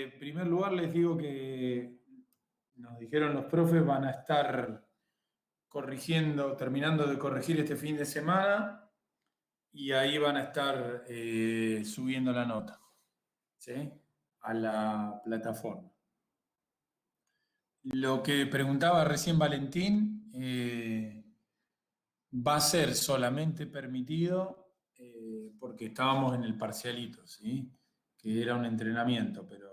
En primer lugar les digo que nos dijeron los profes van a estar corrigiendo, terminando de corregir este fin de semana y ahí van a estar subiendo la nota, ¿sí? A la plataforma. Lo que preguntaba recién Valentín va a ser solamente permitido porque estábamos en el parcialito, ¿sí? Que era un entrenamiento, pero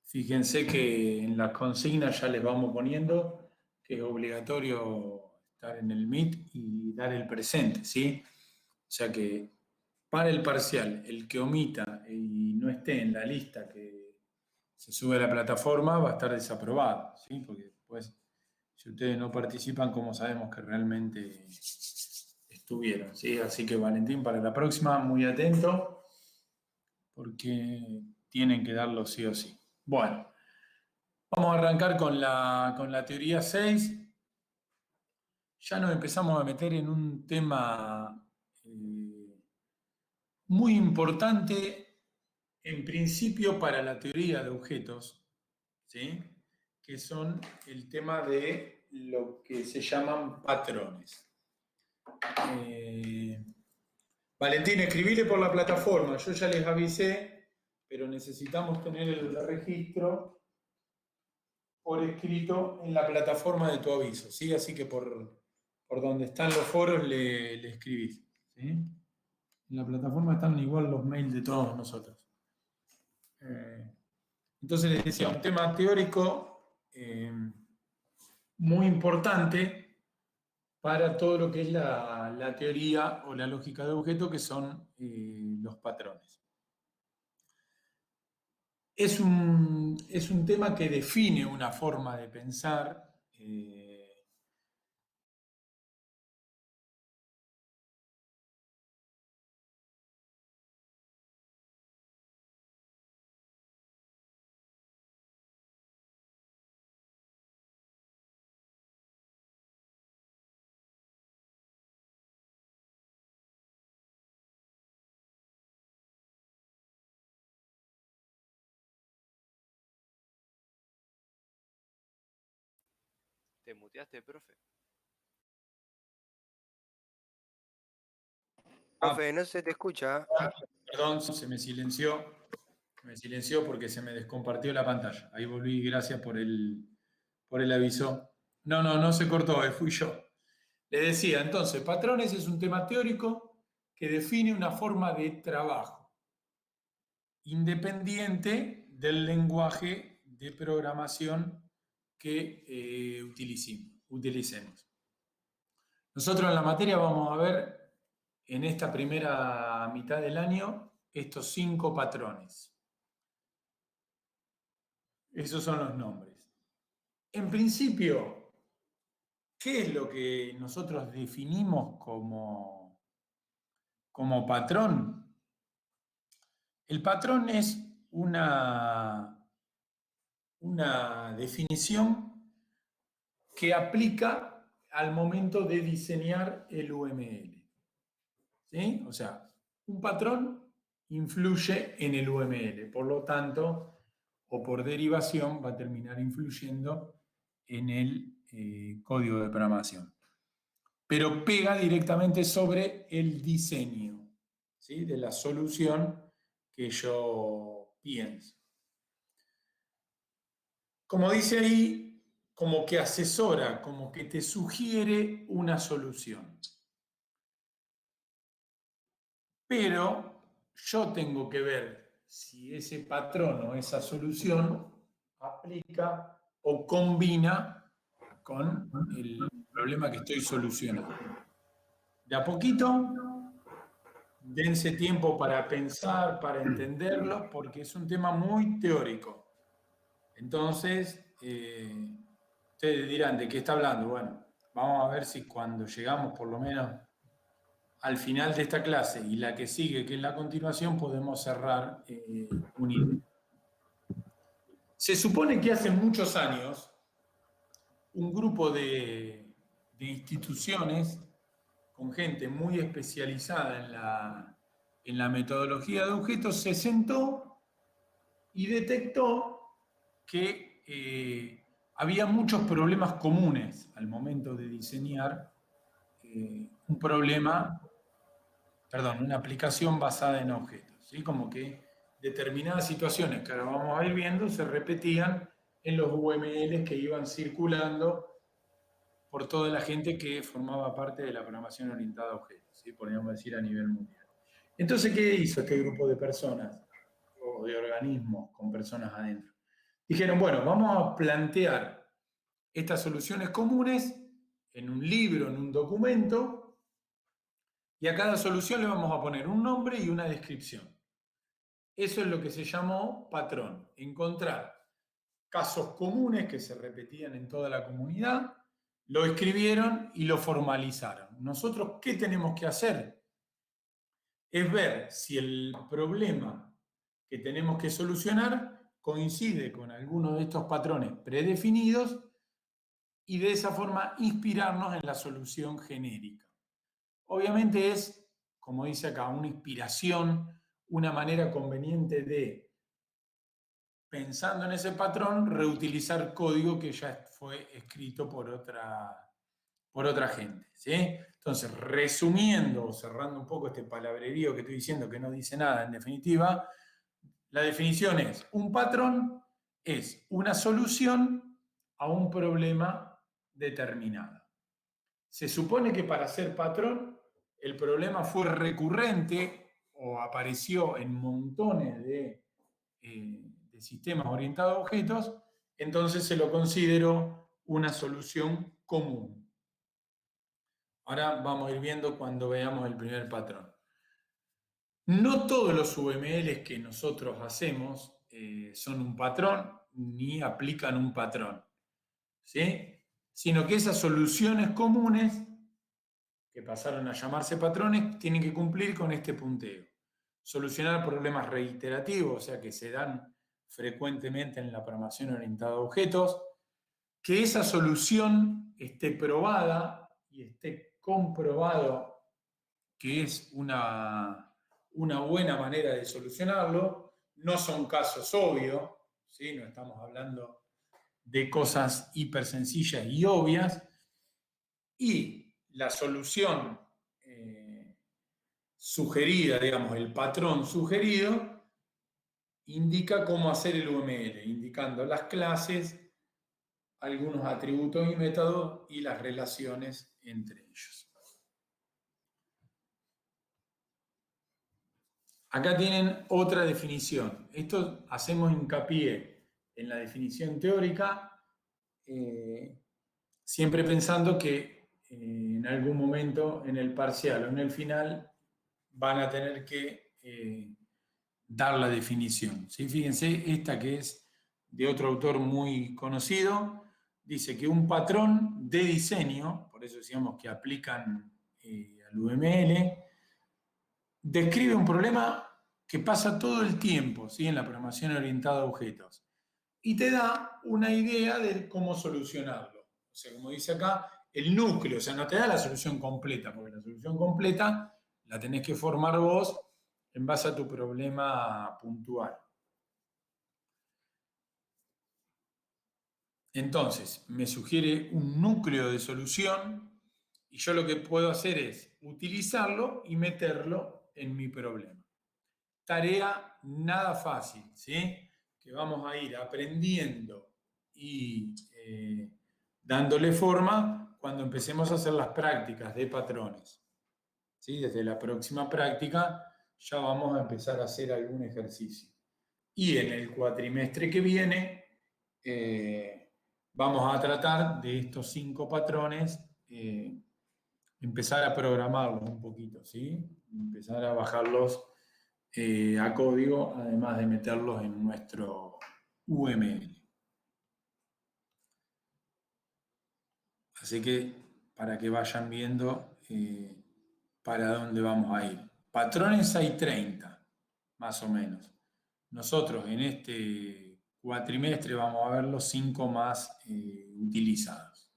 fíjense que en las consignas ya les vamos poniendo que es obligatorio estar en el Meet y dar el presente, ¿sí? O sea que para el parcial, el que omita y no esté en la lista que se sube a la plataforma va a estar desaprobado, ¿sí? Porque después, si ustedes no participan, ¿cómo sabemos que realmente estuvieron? ¿Sí? Así que Valentín, para la próxima, muy atento, porque tienen que darlo sí o sí. Bueno, vamos a arrancar con la teoría 6. Ya nos empezamos a meter en un tema muy importante, en principio, para la teoría de objetos, ¿sí? Que son el tema de lo que se llaman patrones. Valentín, escribile por la plataforma, yo ya les avisé, pero necesitamos tener el registro por escrito en la plataforma de tu aviso, ¿sí? Así que por donde están los foros le escribís, ¿sí? En la plataforma están igual los mails de todos nosotros. Entonces les decía, un tema teórico muy importante para todo lo que es la teoría o la lógica de objeto, que son los patrones. Es un tema que define una forma de pensar. ¿Te muteaste, profe? Profe, no se te escucha. Perdón, se me silenció. Me silenció porque se me descompartió la pantalla. Ahí volví, gracias por el aviso. No se cortó, fui yo. Le decía, entonces, patrones es un tema teórico que define una forma de trabajo independiente del lenguaje de programación que utilicemos. Nosotros en la materia vamos a ver en esta primera mitad del año estos 5 patrones. Esos son los nombres. En principio, ¿qué es lo que nosotros definimos como patrón? El patrón es una definición que aplica al momento de diseñar el UML. ¿Sí? O sea, un patrón influye en el UML, por lo tanto, o por derivación, va a terminar influyendo en el código de programación. Pero pega directamente sobre el diseño, ¿sí? De la solución que yo pienso. Como dice ahí, como que asesora, como que te sugiere una solución. Pero yo tengo que ver si ese patrón o esa solución aplica o combina con el problema que estoy solucionando. De a poquito, dense tiempo para pensar, para entenderlo, porque es un tema muy teórico. Entonces, ustedes dirán, ¿de qué está hablando? Bueno, vamos a ver si cuando llegamos por lo menos al final de esta clase y la que sigue, que es la continuación, podemos cerrar un hilo. Se supone que hace muchos años un grupo de instituciones con gente muy especializada en la metodología de objetos se sentó y detectó que había muchos problemas comunes al momento de diseñar una aplicación basada en objetos, ¿sí? Como que determinadas situaciones que ahora vamos a ir viendo se repetían en los UML que iban circulando por toda la gente que formaba parte de la programación orientada a objetos, ¿sí? Podríamos decir a nivel mundial. Entonces, ¿qué hizo este grupo de personas o de organismos con personas adentro? Dijeron, bueno, vamos a plantear estas soluciones comunes en un libro, en un documento, y a cada solución le vamos a poner un nombre y una descripción. Eso es lo que se llamó patrón, encontrar casos comunes que se repetían en toda la comunidad, lo escribieron y lo formalizaron. Nosotros, ¿qué tenemos que hacer? Es ver si el problema que tenemos que solucionar coincide con alguno de estos patrones predefinidos y de esa forma inspirarnos en la solución genérica. Obviamente es, como dice acá, una inspiración, una manera conveniente de, pensando en ese patrón, reutilizar código que ya fue escrito por otra gente, ¿sí? Entonces, resumiendo o cerrando un poco este palabrerío que estoy diciendo que no dice nada, en definitiva, la definición es, un patrón es una solución a un problema determinado. Se supone que para ser patrón, el problema fue recurrente o apareció en montones de sistemas orientados a objetos, entonces se lo considero una solución común. Ahora vamos a ir viendo cuando veamos el primer patrón. No todos los UMLs que nosotros hacemos son un patrón ni aplican un patrón, ¿sí? Sino que esas soluciones comunes que pasaron a llamarse patrones tienen que cumplir con este punteo. Solucionar problemas reiterativos, o sea, que se dan frecuentemente en la programación orientada a objetos, que esa solución esté probada y esté comprobado que es una buena manera de solucionarlo. No son casos obvios, ¿sí? No estamos hablando de cosas hiper sencillas y obvias. Y la solución sugerida, digamos, el patrón sugerido, indica cómo hacer el UML, indicando las clases, algunos atributos y métodos y las relaciones entre ellos. Acá tienen otra definición. Esto hacemos hincapié en la definición teórica, siempre pensando que en algún momento en el parcial o en el final van a tener que dar la definición, ¿sí? Fíjense, esta que es de otro autor muy conocido, dice que un patrón de diseño, por eso decíamos que aplican al UML, describe un problema que pasa todo el tiempo, ¿sí? En la programación orientada a objetos y te da una idea de cómo solucionarlo. O sea, como dice acá, el núcleo, o sea, no te da la solución completa, porque la solución completa la tenés que formar vos en base a tu problema puntual. Entonces, me sugiere un núcleo de solución y yo lo que puedo hacer es utilizarlo y meterlo en mi problema. Tarea nada fácil, ¿sí? Que vamos a ir aprendiendo y dándole forma cuando empecemos a hacer las prácticas de patrones, ¿sí? Desde la próxima práctica ya vamos a empezar a hacer algún ejercicio. Y en el cuatrimestre que viene vamos a tratar de estos 5 patrones, empezar a programarlos un poquito, ¿sí? Empezar a bajarlos a código, además de meterlos en nuestro UML. Así que para que vayan viendo para dónde vamos a ir. Patrones hay 30, más o menos. Nosotros en este cuatrimestre vamos a ver los 5 más utilizados.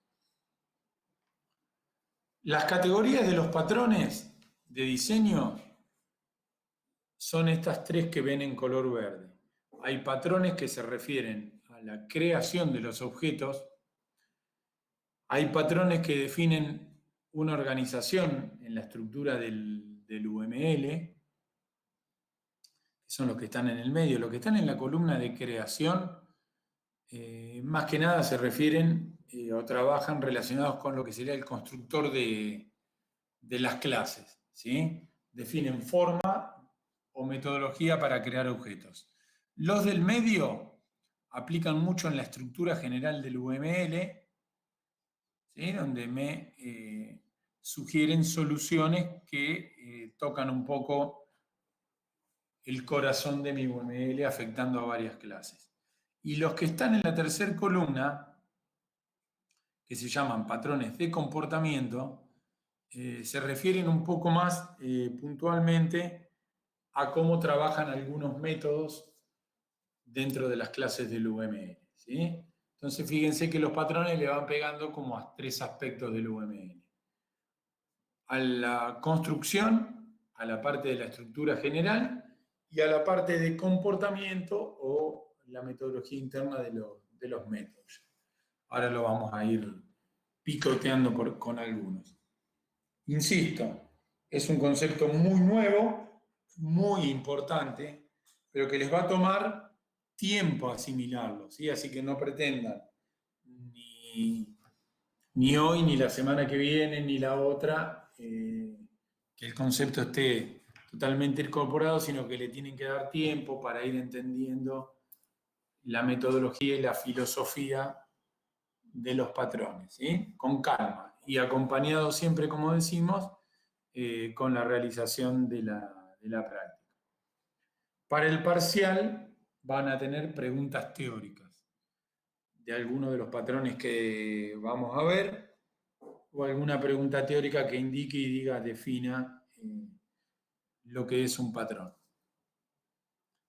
Las categorías de los patrones de diseño son estas 3 que ven en color verde. hay patrones que se refieren a la creación de los objetos, hay patrones que definen una organización en la estructura del UML, que son los que están en el medio. Los que están en la columna de creación, más que nada se refieren o trabajan relacionados con lo que sería el constructor de las clases, ¿sí? Definen forma o metodología para crear objetos. Los del medio aplican mucho en la estructura general del UML, ¿sí? Donde me sugieren soluciones que tocan un poco el corazón de mi UML, afectando a varias clases. Y los que están en la tercera columna, que se llaman patrones de comportamiento, se refieren un poco más puntualmente a cómo trabajan algunos métodos dentro de las clases del UML, ¿sí? Entonces fíjense que los patrones le van pegando como a 3 aspectos del UML. A la construcción, a la parte de la estructura general y a la parte de comportamiento o la metodología interna de los métodos. Ahora lo vamos a ir picoteando con algunos. Insisto, es un concepto muy nuevo, muy importante, pero que les va a tomar tiempo asimilarlo, ¿sí? Así que no pretendan ni hoy, ni la semana que viene, ni la otra, que el concepto esté totalmente incorporado, sino que le tienen que dar tiempo para ir entendiendo la metodología y la filosofía de los patrones, ¿sí? Con calma y acompañado siempre, como decimos, con la realización de la práctica. Para el parcial van a tener preguntas teóricas de alguno de los patrones que vamos a ver o alguna pregunta teórica que indique y defina lo que es un patrón.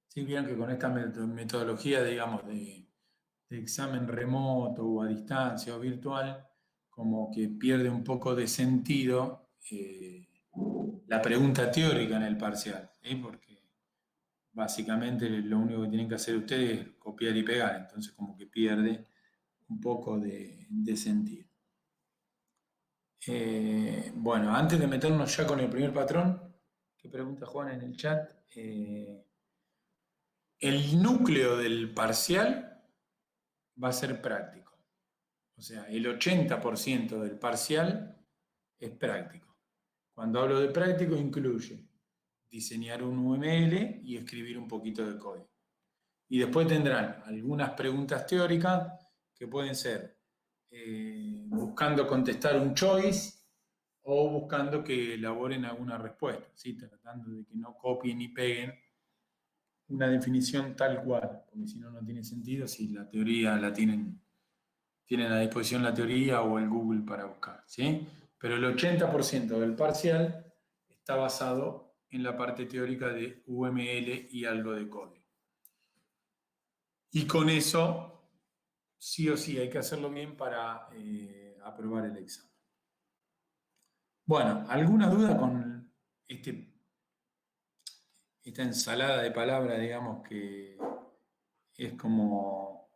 ¿Sí? Vieron que con esta metodología, digamos, de examen remoto o a distancia o virtual, como que pierde un poco de sentido la pregunta teórica en el parcial, ¿sí? Porque básicamente lo único que tienen que hacer ustedes es copiar y pegar, entonces como que pierde un poco de sentido. Bueno, antes de meternos ya con el primer patrón, que pregunta Juan en el chat, el núcleo del parcial va a ser práctico. O sea, el 80% del parcial es práctico. Cuando hablo de práctico incluye diseñar un UML y escribir un poquito de código. Y después tendrán algunas preguntas teóricas que pueden ser buscando contestar un choice o buscando que elaboren alguna respuesta, ¿sí? Tratando de que no copien y peguen una definición tal cual, porque si no, no tiene sentido si la teoría la tienen a disposición la teoría o el Google para buscar, ¿sí? Pero el 80% del parcial está basado en la parte teórica de UML y algo de código. Y con eso, sí o sí, hay que hacerlo bien para aprobar el examen. Bueno, ¿alguna duda con esta ensalada de palabras, digamos, que es como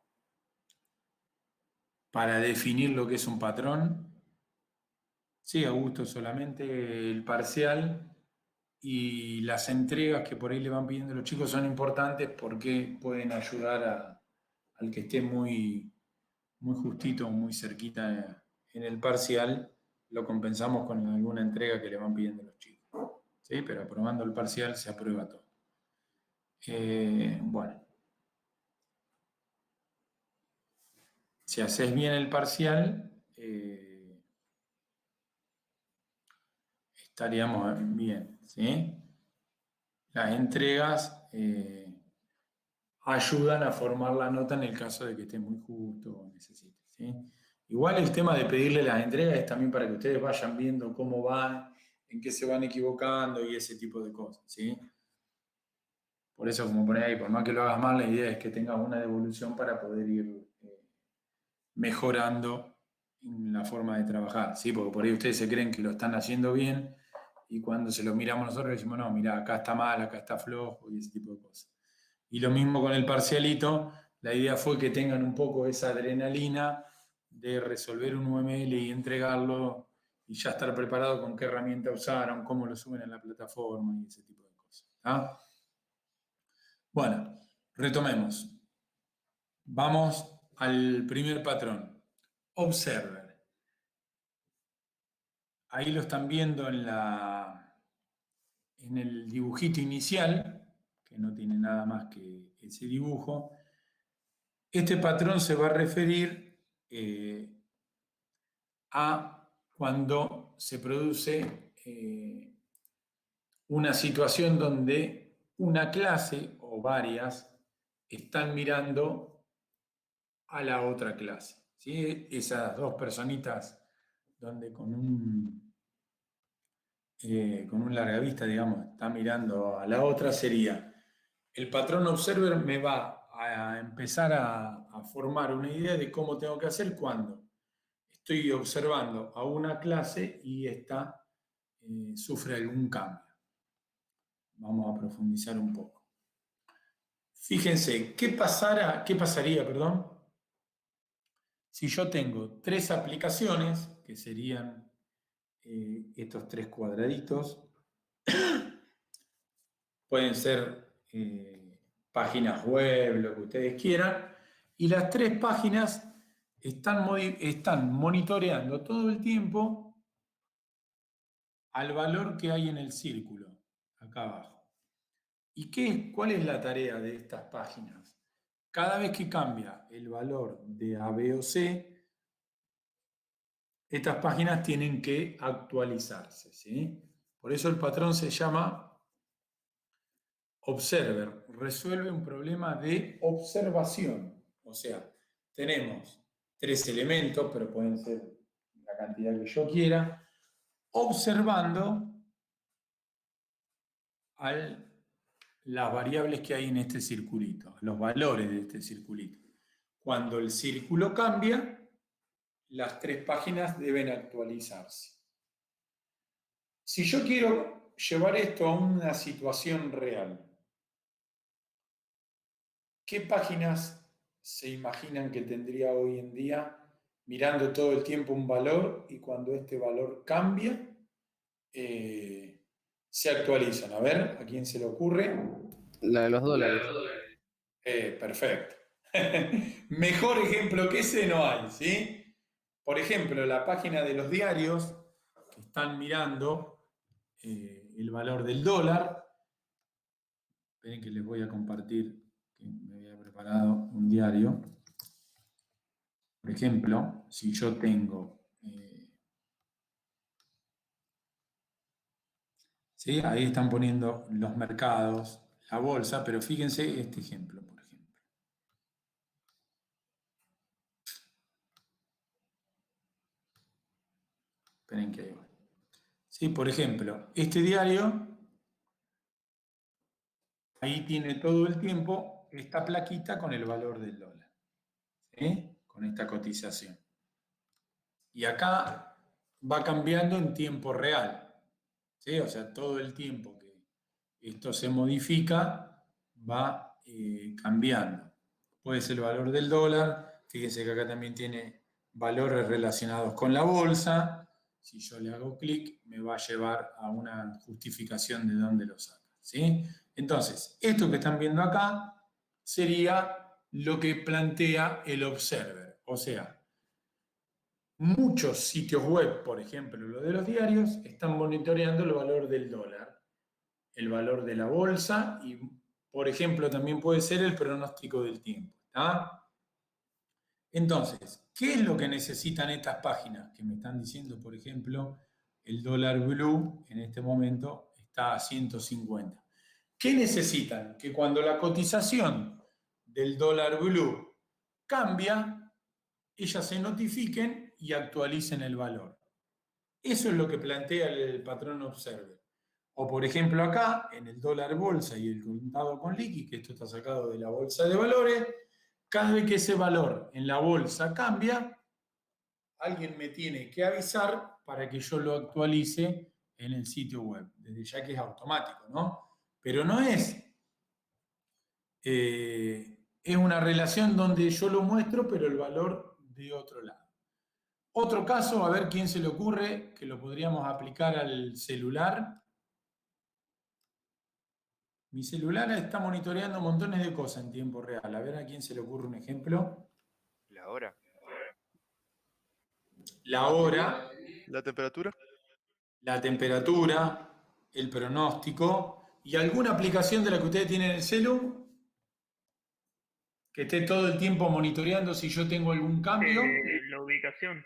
para definir lo que es un patrón? Sí, Augusto, solamente el parcial y las entregas que por ahí le van pidiendo los chicos son importantes porque pueden ayudar al que esté muy, muy justito, muy cerquita en el parcial, lo compensamos con alguna entrega que le van pidiendo los chicos. ¿Sí? Pero aprobando el parcial se aprueba todo. Bueno, si haces bien el parcial, estaríamos bien, ¿sí? Las entregas ayudan a formar la nota en el caso de que esté muy justo o necesite, ¿sí? Igual el tema de pedirle las entregas es también para que ustedes vayan viendo cómo van, en qué se van equivocando y ese tipo de cosas, ¿sí? Por eso, como poner ahí, por más que lo hagas mal, la idea es que tengas una devolución para poder ir mejorando en la forma de trabajar, ¿sí? Porque por ahí ustedes se creen que lo están haciendo bien y cuando se lo miramos nosotros decimos, no, mira, acá está mal, acá está flojo y ese tipo de cosas. Y lo mismo con el parcialito, la idea fue que tengan un poco esa adrenalina de resolver un UML y entregarlo y ya estar preparado con qué herramienta usaron, cómo lo suben en la plataforma y ese tipo de cosas. ¿Ah? Bueno, retomemos. Vamos al primer patrón, Observer. Ahí lo están viendo en el dibujito inicial, que no tiene nada más que ese dibujo. Este patrón se va a referir a cuando se produce una situación donde una clase o varias están mirando a la otra clase. ¿Sí? Esas dos personitas donde con un largavista, digamos, está mirando a la otra, sería el patrón observer me va a empezar a formar una idea de cómo tengo que hacer cuando estoy observando a una clase y esta sufre algún cambio. Vamos a profundizar un poco. Fíjense, ¿qué pasaría, si yo tengo tres aplicaciones, que serían estos tres cuadraditos? Pueden ser páginas web, lo que ustedes quieran, y las tres páginas están monitoreando todo el tiempo al valor que hay en el círculo, acá abajo. ¿Y cuál es la tarea de estas páginas? Cada vez que cambia el valor de A, B o C, estas páginas tienen que actualizarse, ¿sí? Por eso el patrón se llama Observer. Resuelve un problema de observación. O sea, tenemos tres elementos, pero pueden ser la cantidad que yo quiera, observando las variables que hay en este circulito, los valores de este circulito. Cuando el círculo cambia, las tres páginas deben actualizarse. Si yo quiero llevar esto a una situación real, ¿qué páginas se imaginan que tendría hoy en día mirando todo el tiempo un valor y cuando este valor cambia, se actualizan? A ver, ¿a quién se le ocurre? La de los dólares. Perfecto. Mejor ejemplo que ese no hay, ¿sí? Por ejemplo, la página de los diarios que están mirando el valor del dólar. Esperen que les voy a compartir, que me había preparado un diario. Por ejemplo, si yo tengo... ¿sí? Ahí están poniendo los mercados, la bolsa, pero fíjense este ejemplo, por ejemplo. Esperen que ahí va. ¿Sí? Por ejemplo, este diario, ahí tiene todo el tiempo esta plaquita con el valor del dólar, ¿sí? Con esta cotización. Y acá va cambiando en tiempo real, ¿sí? O sea, todo el tiempo que esto se modifica va cambiando. Puede ser el valor del dólar, fíjense que acá también tiene valores relacionados con la bolsa. Si yo le hago clic, me va a llevar a una justificación de dónde lo saca, ¿sí? Entonces, esto que están viendo acá sería lo que plantea el observer. O sea, muchos sitios web, por ejemplo, lo de los diarios, están monitoreando el valor del dólar, el valor de la bolsa y, por ejemplo, también puede ser el pronóstico del tiempo. ¿Está? Entonces, ¿qué es lo que necesitan estas páginas? Que me están diciendo, por ejemplo, el dólar blue en este momento está a 150. ¿Qué necesitan? Que cuando la cotización del dólar blue cambia, ellas se notifiquen y actualicen el valor. Eso es lo que plantea el patrón Observer. O por ejemplo acá, en el dólar bolsa y el contado con liqui, que esto está sacado de la bolsa de valores, cada vez que ese valor en la bolsa cambia, alguien me tiene que avisar para que yo lo actualice en el sitio web, desde ya que es automático, ¿no? Pero no es Es una relación donde yo lo muestro, pero el valor de otro lado. Otro caso, a ver quién se le ocurre, que lo podríamos aplicar al celular. Mi celular está monitoreando montones de cosas en tiempo real. A ver a quién se le ocurre un ejemplo. La hora. La hora, ¿La temperatura? la temperatura, el pronóstico y alguna aplicación de la que ustedes tienen en el celu que esté todo el tiempo monitoreando si yo tengo algún cambio. La ubicación.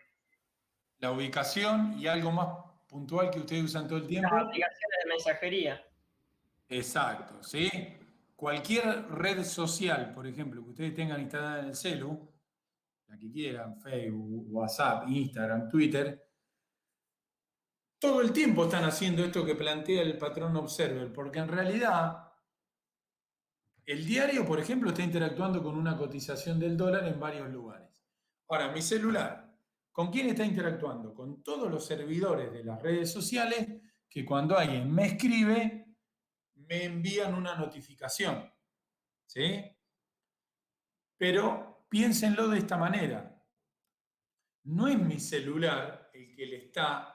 La ubicación y algo más puntual que ustedes usan todo el Las tiempo. aplicaciones de mensajería. Exacto, ¿sí? Cualquier red social, por ejemplo, que ustedes tengan instalada en el celu, la que quieran, Facebook, WhatsApp, Instagram, Twitter, todo el tiempo están haciendo esto que plantea el patrón Observer, porque en realidad el diario, por ejemplo, está interactuando con una cotización del dólar en varios lugares. Ahora, mi celular, ¿con quién está interactuando? Con todos los servidores de las redes sociales que cuando alguien me escribe, me envían una notificación. ¿Sí? Pero piénsenlo de esta manera. No es mi celular el que le está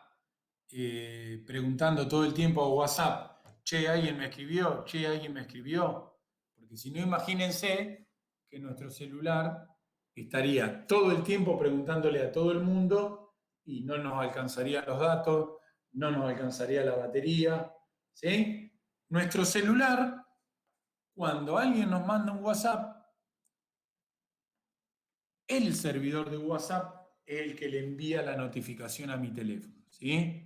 preguntando todo el tiempo a WhatsApp, che, alguien me escribió, che, alguien me escribió. Porque si no, imagínense que nuestro celular estaría todo el tiempo preguntándole a todo el mundo y no nos alcanzarían los datos, no nos alcanzaría la batería. ¿Sí? Nuestro celular, cuando alguien nos manda un WhatsApp, el servidor de WhatsApp es el que le envía la notificación a mi teléfono. ¿Sí?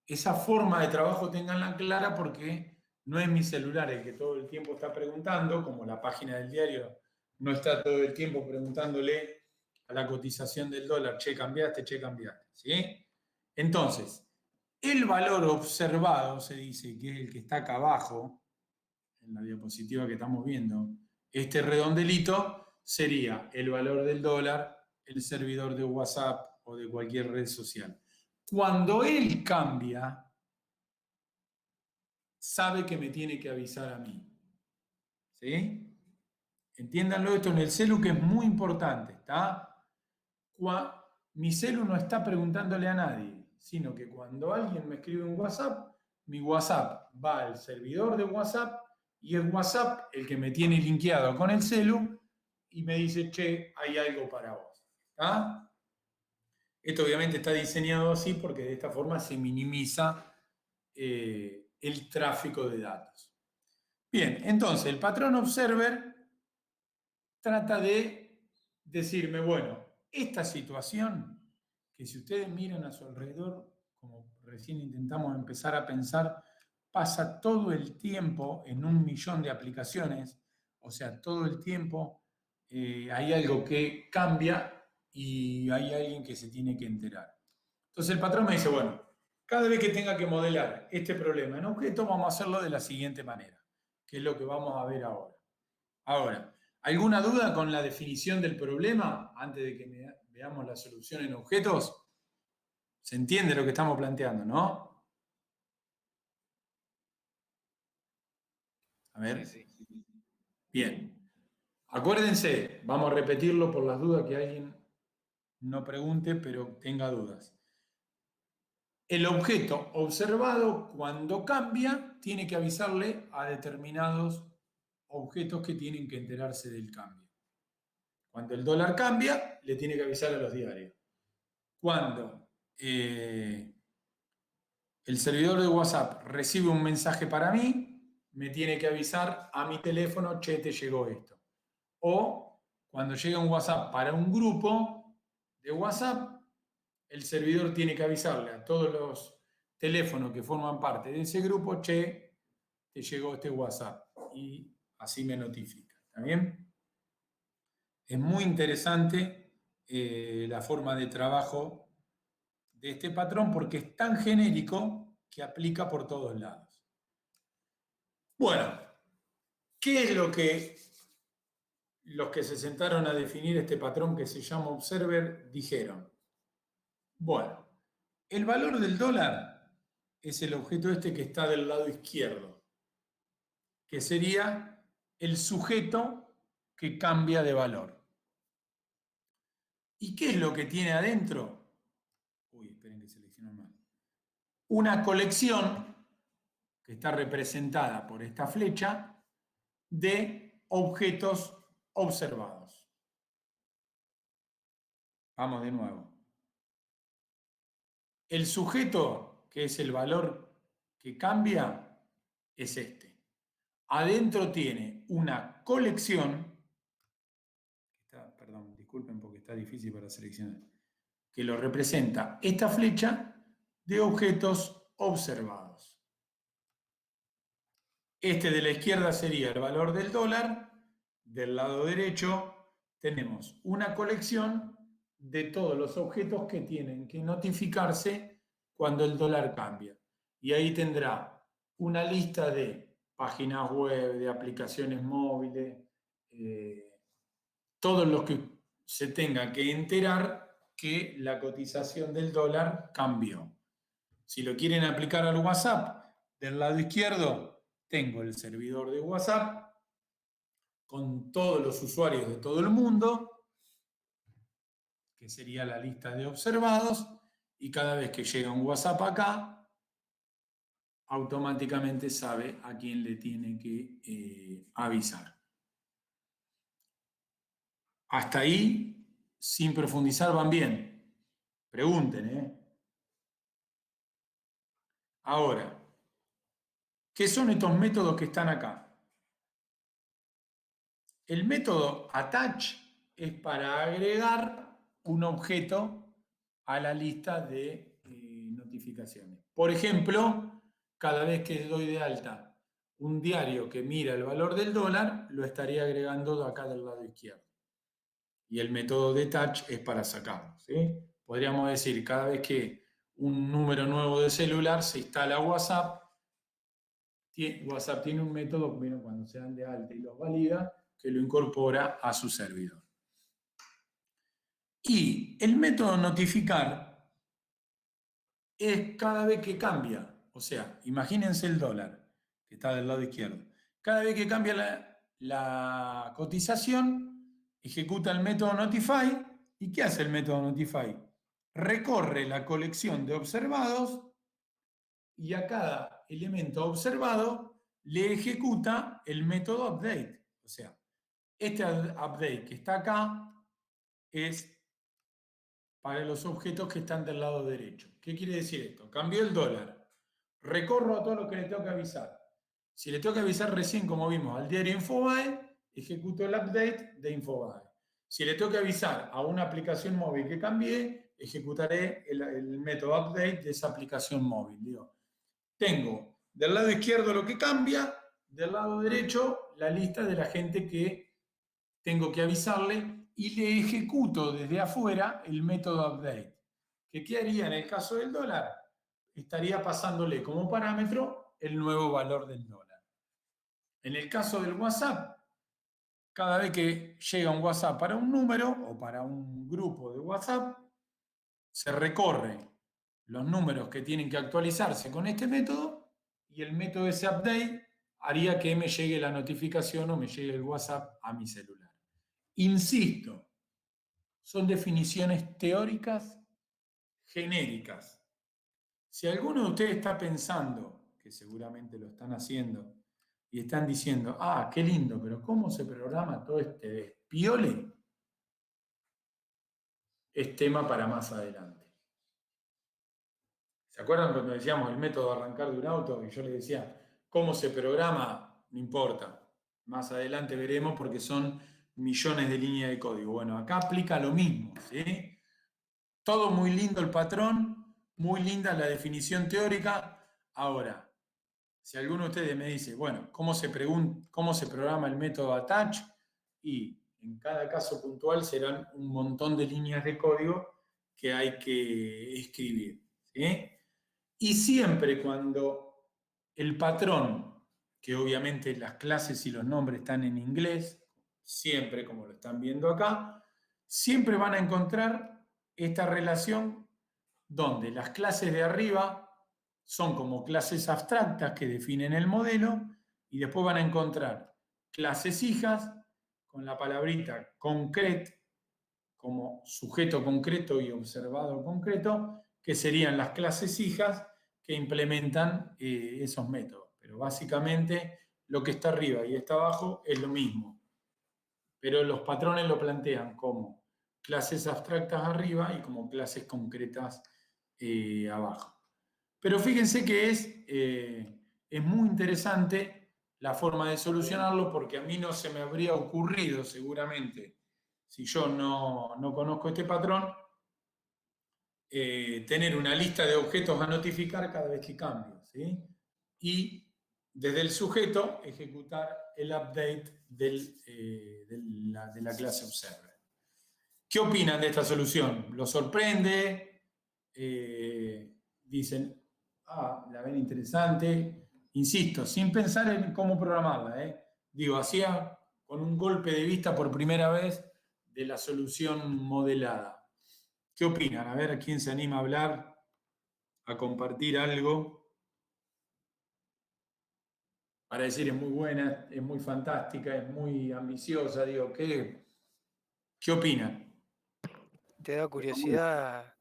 Esa forma de trabajo tenganla clara porque no es mi celular el que todo el tiempo está preguntando, como la página del diario no está todo el tiempo preguntándole a la cotización del dólar, che, cambiaste, ¿sí? Entonces, el valor observado, se dice que es el que está acá abajo, en la diapositiva que estamos viendo, este redondelito sería el valor del dólar, el servidor de WhatsApp o de cualquier red social. Cuando él cambia, sabe que me tiene que avisar a mí. ¿Sí? Entiéndanlo esto en el celu que es muy importante, ¿está? Mi celu no está preguntándole a nadie, sino que cuando alguien me escribe un WhatsApp, mi WhatsApp va al servidor de WhatsApp y es WhatsApp el que me tiene linkeado con el celu y me dice, che, hay algo para vos. ¿Está? Esto obviamente está diseñado así porque de esta forma se minimiza el tráfico de datos. Bien, entonces el patrón observer trata de decirme, bueno, esta situación, que si ustedes miran a su alrededor, como recién intentamos empezar a pensar, pasa todo el tiempo en 1.000.000 de aplicaciones, o sea, todo el tiempo hay algo que cambia y hay alguien que se tiene que enterar. Entonces el patrón me dice, bueno, cada vez que tenga que modelar este problema en objeto, vamos a hacerlo de la siguiente manera, que es lo que vamos a ver ahora. Ahora, ¿alguna duda con la definición del problema antes de que veamos la solución en objetos? ¿Se entiende lo que estamos planteando, no? A ver. Sí. Bien. Acuérdense, vamos a repetirlo por las dudas que alguien no pregunte, pero tenga dudas. El objeto observado, cuando cambia, tiene que avisarle a determinados objetos que tienen que enterarse del cambio. Cuando el dólar cambia, le tiene que avisar a los diarios. Cuando el servidor de WhatsApp recibe un mensaje para mí, me tiene que avisar a mi teléfono, che, te llegó esto. O cuando llega un WhatsApp para un grupo de WhatsApp, el servidor tiene que avisarle a todos los teléfonos que forman parte de ese grupo, che, te llegó este WhatsApp. Y así me notifica. ¿Está bien? Es muy interesante la forma de trabajo de este patrón porque es tan genérico que aplica por todos lados. Bueno, ¿qué es lo que los que se sentaron a definir este patrón que se llama Observer dijeron? Bueno, el valor del dólar es el objeto este que está del lado izquierdo, que sería el sujeto que cambia de valor. ¿Y qué es lo que tiene adentro? Uy, esperen que selecciono mal. Una colección que está representada por esta flecha de objetos observados. Vamos de nuevo. El sujeto, que es el valor que cambia, es este. Adentro tiene una colección, perdón, disculpen porque está difícil para seleccionar, que lo representa esta flecha de objetos observados. Este de la izquierda sería el valor del dólar. Del lado derecho tenemos una colección de todos los objetos que tienen que notificarse cuando el dólar cambia. Y ahí tendrá una lista de páginas web, de aplicaciones móviles, todos los que se tengan que enterar que la cotización del dólar cambió. Si lo quieren aplicar al WhatsApp, del lado izquierdo tengo el servidor de WhatsApp con todos los usuarios de todo el mundo, que sería la lista de observados, y cada vez que llega un WhatsApp acá, automáticamente sabe a quién le tiene que avisar. Hasta ahí, sin profundizar, van bien. Pregunten, ¿eh? Ahora, ¿qué son estos métodos que están acá? El método attach es para agregar un objeto a la lista de notificaciones. Por ejemplo, cada vez que doy de alta un diario que mira el valor del dólar, lo estaría agregando de acá del lado izquierdo. Y el método de attach es para sacarlo, ¿sí? Podríamos decir, cada vez que un número nuevo de celular se instala WhatsApp, WhatsApp tiene un método, bueno, cuando se dan de alta y los valida, que lo incorpora a su servidor. Y el método notificar es cada vez que cambia. O sea, imagínense el dólar, que está del lado izquierdo. Cada vez que cambia la cotización, ejecuta el método notify. ¿Y qué hace el método notify? Recorre la colección de observados y a cada elemento observado le ejecuta el método update. O sea, este update que está acá es para los objetos que están del lado derecho. ¿Qué quiere decir esto? Cambió el dólar. Recorro a todo lo que le tengo que avisar. Si le tengo que avisar recién, como vimos, al diario Infobae, ejecuto el update de Infobae. Si le tengo que avisar a una aplicación móvil que cambié, ejecutaré el método update de esa aplicación móvil. Digo, tengo del lado izquierdo lo que cambia, del lado derecho la lista de la gente que tengo que avisarle y le ejecuto desde afuera el método update. ¿Qué haría en el caso del dólar? Estaría pasándole como parámetro el nuevo valor del dólar. En el caso del WhatsApp, cada vez que llega un WhatsApp para un número o para un grupo de WhatsApp, se recorre los números que tienen que actualizarse con este método y el método de ese update haría que me llegue la notificación o me llegue el WhatsApp a mi celular. Insisto, son definiciones teóricas genéricas. Si alguno de ustedes está pensando, que seguramente lo están haciendo, y están diciendo, ah, qué lindo, pero ¿cómo se programa todo este despiole? Es tema para más adelante. ¿Se acuerdan cuando decíamos el método de arrancar de un auto? Y yo les decía, ¿cómo se programa? No importa. Más adelante veremos porque son millones de líneas de código. Bueno, acá aplica lo mismo, ¿sí? Todo muy lindo el patrón, muy linda la definición teórica. Ahora, si alguno de ustedes me dice, bueno, ¿cómo se programa el método attach? Y en cada caso puntual serán un montón de líneas de código que hay que escribir, ¿sí? Y siempre cuando el patrón, que obviamente las clases y los nombres están en inglés, siempre como lo están viendo acá, siempre van a encontrar esta relación donde las clases de arriba son como clases abstractas que definen el modelo y después van a encontrar clases hijas con la palabrita concret como sujeto concreto y observado concreto, que serían las clases hijas que implementan esos métodos. Pero básicamente lo que está arriba y está abajo es lo mismo. Pero los patrones lo plantean como clases abstractas arriba y como clases concretas abajo. Pero fíjense que es muy interesante la forma de solucionarlo porque a mí no se me habría ocurrido seguramente, si yo no conozco este patrón, tener una lista de objetos a notificar cada vez que cambio, ¿sí? Y desde el sujeto ejecutar el update de la clase observer. ¿Qué opinan de esta solución? ¿Los sorprende? Dicen, la ven interesante. Insisto, sin pensar en cómo programarla. Digo, hacía con un golpe de vista por primera vez de la solución modelada. ¿Qué opinan? A ver, ¿a quién se anima a hablar, a compartir algo? Para decir, es muy buena, es muy fantástica, es muy ambiciosa. Digo, ¿qué opinan? ¿Te da curiosidad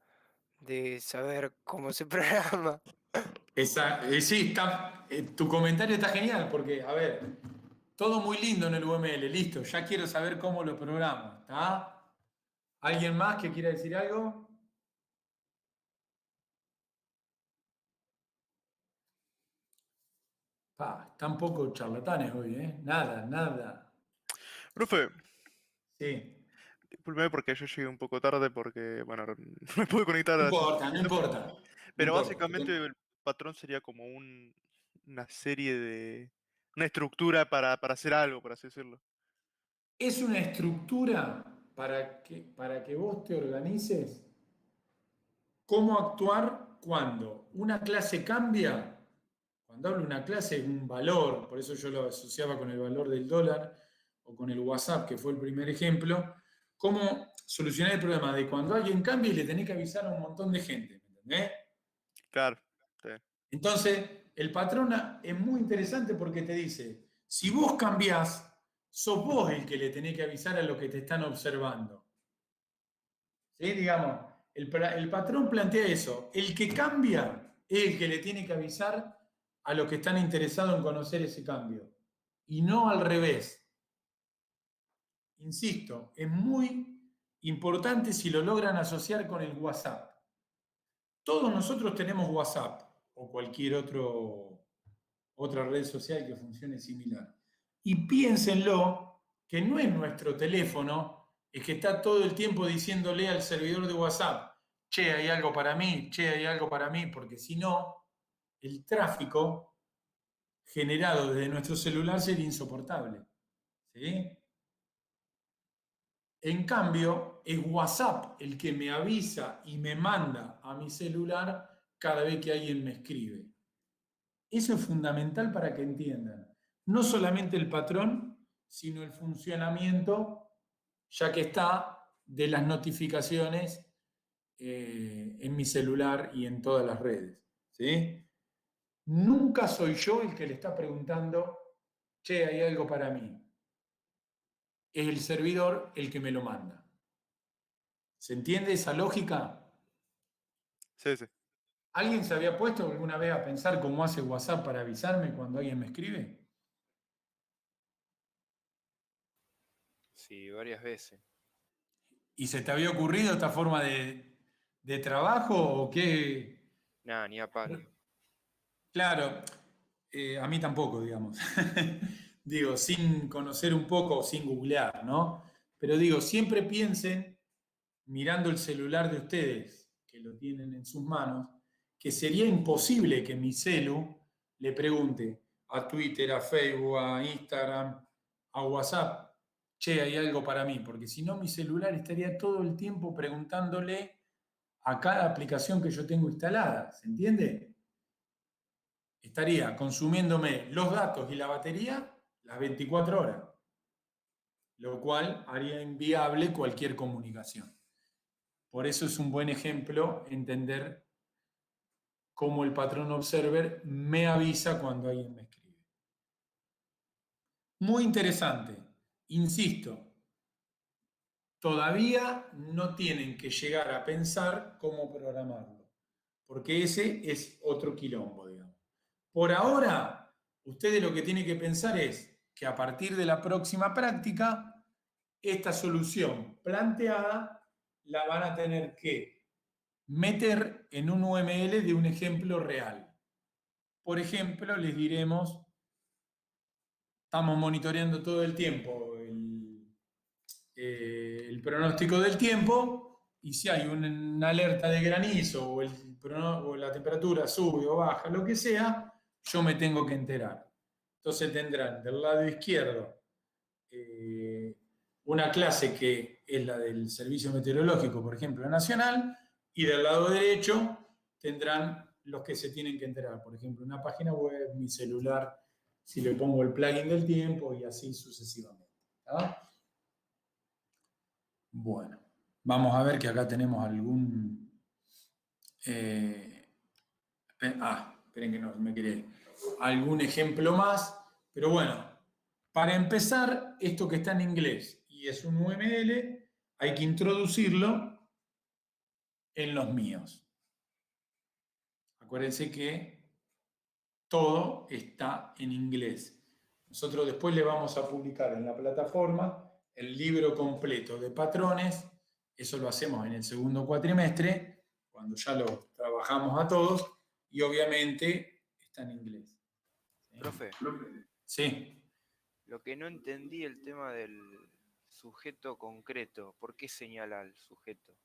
de saber cómo se programa? Sí, tu comentario está genial porque, a ver, todo muy lindo en el UML, listo, ya quiero saber cómo lo programo, ¿está? ¿Alguien más que quiera decir algo? Están poco charlatanes hoy, ¿eh? Nada. Profe, Sí. disculpe porque yo llegué un poco tarde porque, bueno, no me pude conectar No hace un importa, no ratito, importa. No pero importa. básicamente el patrón sería como una serie de... una estructura para hacer algo, por así decirlo. Es una estructura para que vos te organices cómo actuar cuando una clase cambia. Cuando hablo de una clase, un valor, por eso yo lo asociaba con el valor del dólar o con el WhatsApp, que fue el primer ejemplo, cómo solucionar el problema de cuando alguien cambia y le tenés que avisar a un montón de gente, ¿me entendés? Claro, sí. Entonces, el patrón es muy interesante porque te dice, si vos cambiás, sos vos el que le tenés que avisar a los que te están observando. ¿Sí? Digamos, el patrón plantea eso. El que cambia es el que le tiene que avisar a los que están interesados en conocer ese cambio. Y no al revés. Insisto, es muy importante si lo logran asociar con el WhatsApp. Todos nosotros tenemos WhatsApp o cualquier otra red social que funcione similar. Y piénsenlo que no es nuestro teléfono, es que está todo el tiempo diciéndole al servidor de WhatsApp, che, hay algo para mí, che, hay algo para mí, porque si no, el tráfico generado desde nuestro celular sería insoportable. ¿Sí? En cambio, es WhatsApp el que me avisa y me manda a mi celular cada vez que alguien me escribe. Eso es fundamental para que entiendan. No solamente el patrón, sino el funcionamiento, ya que está, de las notificaciones en mi celular y en todas las redes. ¿Sí? Nunca soy yo el que le está preguntando, che, hay algo para mí. Es el servidor el que me lo manda. ¿Se entiende esa lógica? Sí, sí. ¿Alguien se había puesto alguna vez a pensar cómo hace WhatsApp para avisarme cuando alguien me escribe? Sí, varias veces. ¿Y se te había ocurrido esta forma de trabajo o qué? Nada, ni a palo. Claro, a mí tampoco, digamos. Digo, sin conocer un poco, sin googlear, ¿no? Pero digo, siempre piensen, mirando el celular de ustedes, que lo tienen en sus manos, que sería imposible que mi celu le pregunte a Twitter, a Facebook, a Instagram, a WhatsApp, che, hay algo para mí, porque si no mi celular estaría todo el tiempo preguntándole a cada aplicación que yo tengo instalada, ¿se entiende? Estaría consumiéndome los datos y la batería las 24 horas, lo cual haría inviable cualquier comunicación. Por eso es un buen ejemplo entender cómo el patrón observer me avisa cuando alguien me escribe. Muy interesante. Insisto, todavía no tienen que llegar a pensar cómo programarlo, porque ese es otro quilombo, digamos. Por ahora, ustedes lo que tienen que pensar es que a partir de la próxima práctica, esta solución planteada la van a tener que meter en un UML de un ejemplo real. Por ejemplo, les diremos, estamos monitoreando todo el tiempo el pronóstico del tiempo, y si hay una alerta de granizo o la temperatura sube o baja, lo que sea, yo me tengo que enterar. Entonces tendrán del lado izquierdo una clase que es la del Servicio Meteorológico, por ejemplo, nacional, y del lado derecho tendrán los que se tienen que enterar, por ejemplo, una página web, mi celular, si le pongo el plugin del tiempo y así sucesivamente. ¿Está? Bueno, vamos a ver que acá tenemos algún... esperen que no me quería. Algún ejemplo más, pero bueno, para empezar, esto que está en inglés y es un UML, hay que introducirlo en los míos. Acuérdense que todo está en inglés. Nosotros después le vamos a publicar en la plataforma el libro completo de patrones. Eso lo hacemos en el segundo cuatrimestre, cuando ya lo trabajamos a todos, y obviamente está en inglés. ¿Sí? Profe, Sí. lo que no entendí el tema del sujeto concreto. ¿Por qué señala al sujeto?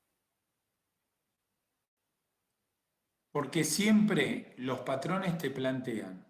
Porque siempre los patrones te plantean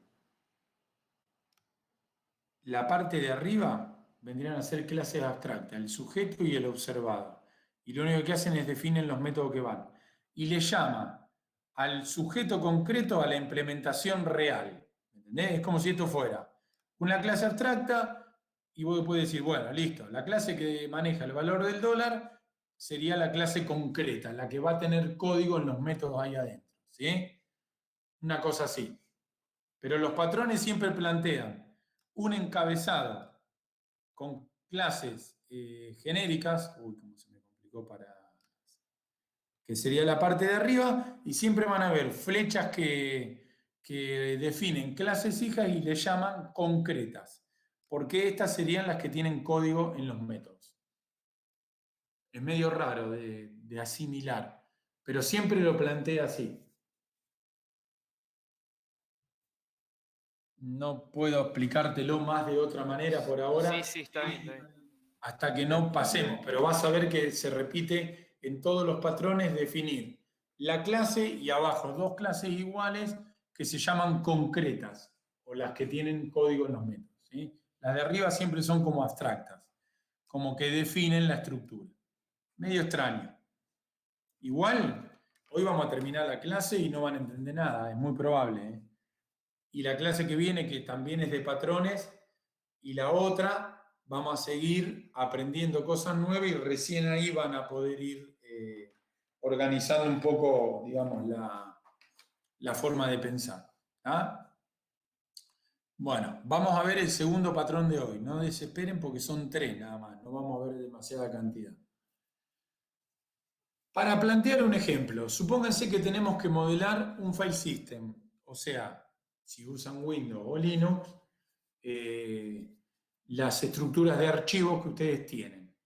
la parte de arriba vendrían a ser clases abstractas, el sujeto y el observado. Y lo único que hacen es definir los métodos que van. Y le llama al sujeto concreto a la implementación real. ¿Entendés? Es como si esto fuera una clase abstracta y vos podés decir, bueno, listo, la clase que maneja el valor del dólar sería la clase concreta, la que va a tener código en los métodos ahí adentro. ¿Sí? Una cosa así. Pero los patrones siempre plantean un encabezado con clases genéricas, como se me complicó que sería la parte de arriba, y siempre van a haber flechas que definen clases hijas y le llaman concretas, porque estas serían las que tienen código en los métodos. Es medio raro de asimilar, pero siempre lo plantea así. No puedo explicártelo más de otra manera por ahora. Sí, está bien. Hasta que no pasemos, pero vas a ver que se repite en todos los patrones definir la clase y abajo dos clases iguales que se llaman concretas o las que tienen código en los métodos. ¿Sí? Las de arriba siempre son como abstractas, como que definen la estructura. Medio extraño. Igual, hoy vamos a terminar la clase y no van a entender nada, es muy probable. ¿Eh? Y la clase que viene, que también es de patrones, y la otra, vamos a seguir aprendiendo cosas nuevas y recién ahí van a poder ir organizando un poco, digamos, la forma de pensar. ¿Ah? Bueno, vamos a ver el segundo patrón de hoy. No desesperen porque son 3 nada más, no vamos a ver demasiada cantidad. Para plantear un ejemplo, supónganse que tenemos que modelar un file system, o sea, si usan Windows o Linux, las estructuras de archivos que ustedes tienen.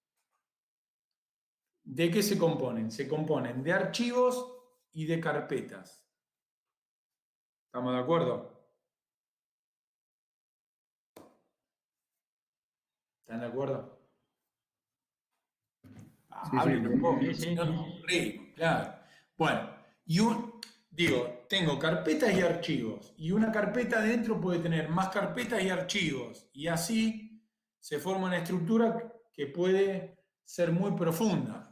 ¿De qué se componen? Se componen de archivos y de carpetas. ¿Estamos de acuerdo? ¿Están de acuerdo? Sí, Hablen un poco, sí. si no nos aburrimos, claro. Bueno, tengo carpetas y archivos, y una carpeta dentro puede tener más carpetas y archivos, y así se forma una estructura que puede ser muy profunda.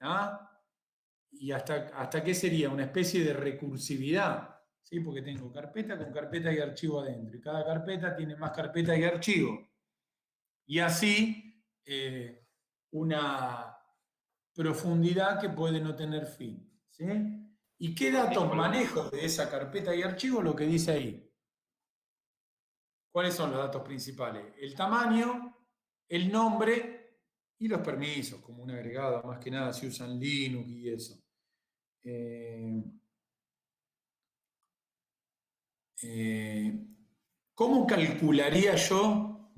¿Ah? ¿Y hasta qué sería? Una especie de recursividad, ¿sí? Porque tengo carpeta con carpeta y archivo adentro, y cada carpeta tiene más carpetas y archivo. Y así una profundidad que puede no tener fin. ¿Sí? ¿Y qué datos manejo de esa carpeta y archivo? Lo que dice ahí. ¿Cuáles son los datos principales? El tamaño, el nombre y los permisos, como un agregado, más que nada si usan Linux y eso. ¿Cómo calcularía yo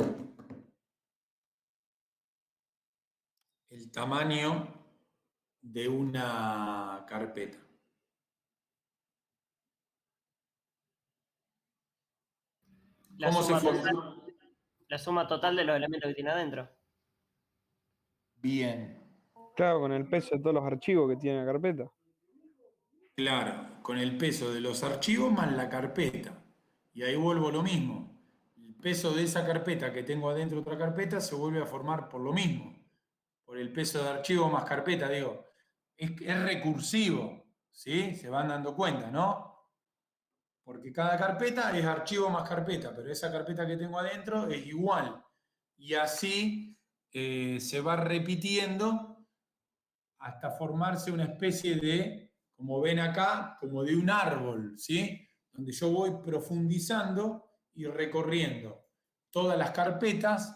el tamaño de una carpeta? La ¿Cómo se suma, formula? total, la suma total de los elementos que tiene adentro. Bien, Claro, con el peso de todos los archivos que tiene la carpeta. claro, con el peso de los archivos más la carpeta. Y ahí vuelvo a lo mismo. El peso de esa carpeta que tengo adentro de otra carpeta se vuelve a formar por lo mismo. Por el peso de archivo más carpeta, digo. Es recursivo, ¿sí? Se van dando cuenta, ¿no? Porque cada carpeta es archivo más carpeta, pero esa carpeta que tengo adentro es igual. Y así se va repitiendo hasta formarse una especie de, como ven acá, como de un árbol, ¿sí? Donde yo voy profundizando y recorriendo todas las carpetas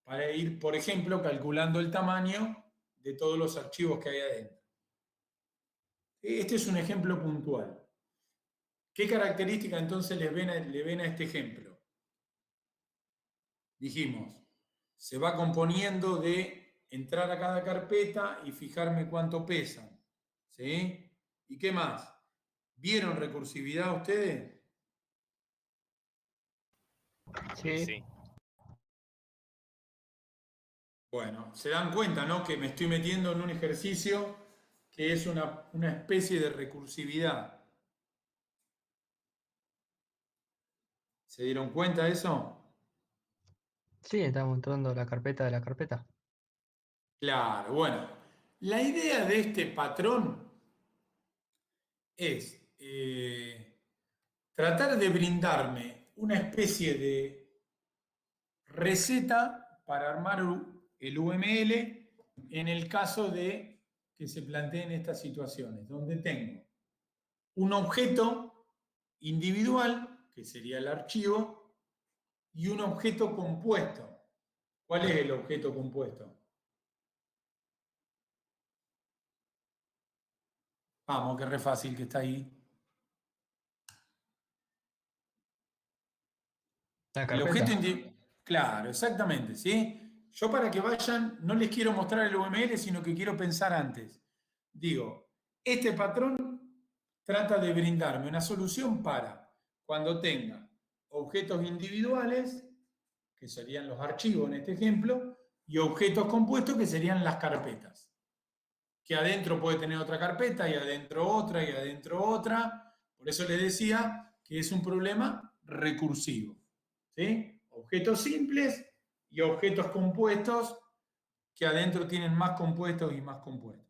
para ir, por ejemplo, calculando el tamaño de todos los archivos que hay adentro. Este es un ejemplo puntual. ¿Qué característica entonces le ven a este ejemplo? Dijimos, se va componiendo de entrar a cada carpeta y fijarme cuánto pesan. ¿Sí? ¿Y qué más? ¿Vieron recursividad ustedes? Sí. Bueno, se dan cuenta, ¿no? Que me estoy metiendo en un ejercicio que es una especie de recursividad. ¿Se dieron cuenta de eso? Sí, estamos entrando la carpeta de la carpeta. Claro, bueno. La idea de este patrón es tratar de brindarme una especie de receta para armar el UML en el caso de que se planteen estas situaciones, donde tengo un objeto individual, que sería el archivo, y un objeto compuesto. ¿Cuál es el objeto compuesto? Vamos, que re fácil que está ahí. La El objeto carpeta. individual. Claro, exactamente, ¿sí? Yo para que vayan, no les quiero mostrar el UML, sino que quiero pensar antes. Digo, este patrón trata de brindarme una solución para cuando tenga objetos individuales, que serían los archivos en este ejemplo, y objetos compuestos, que serían las carpetas. Que adentro puede tener otra carpeta, y adentro otra, y adentro otra. Por eso les decía que es un problema recursivo. ¿Sí? Objetos simples y objetos compuestos que adentro tienen más compuestos y más compuestos.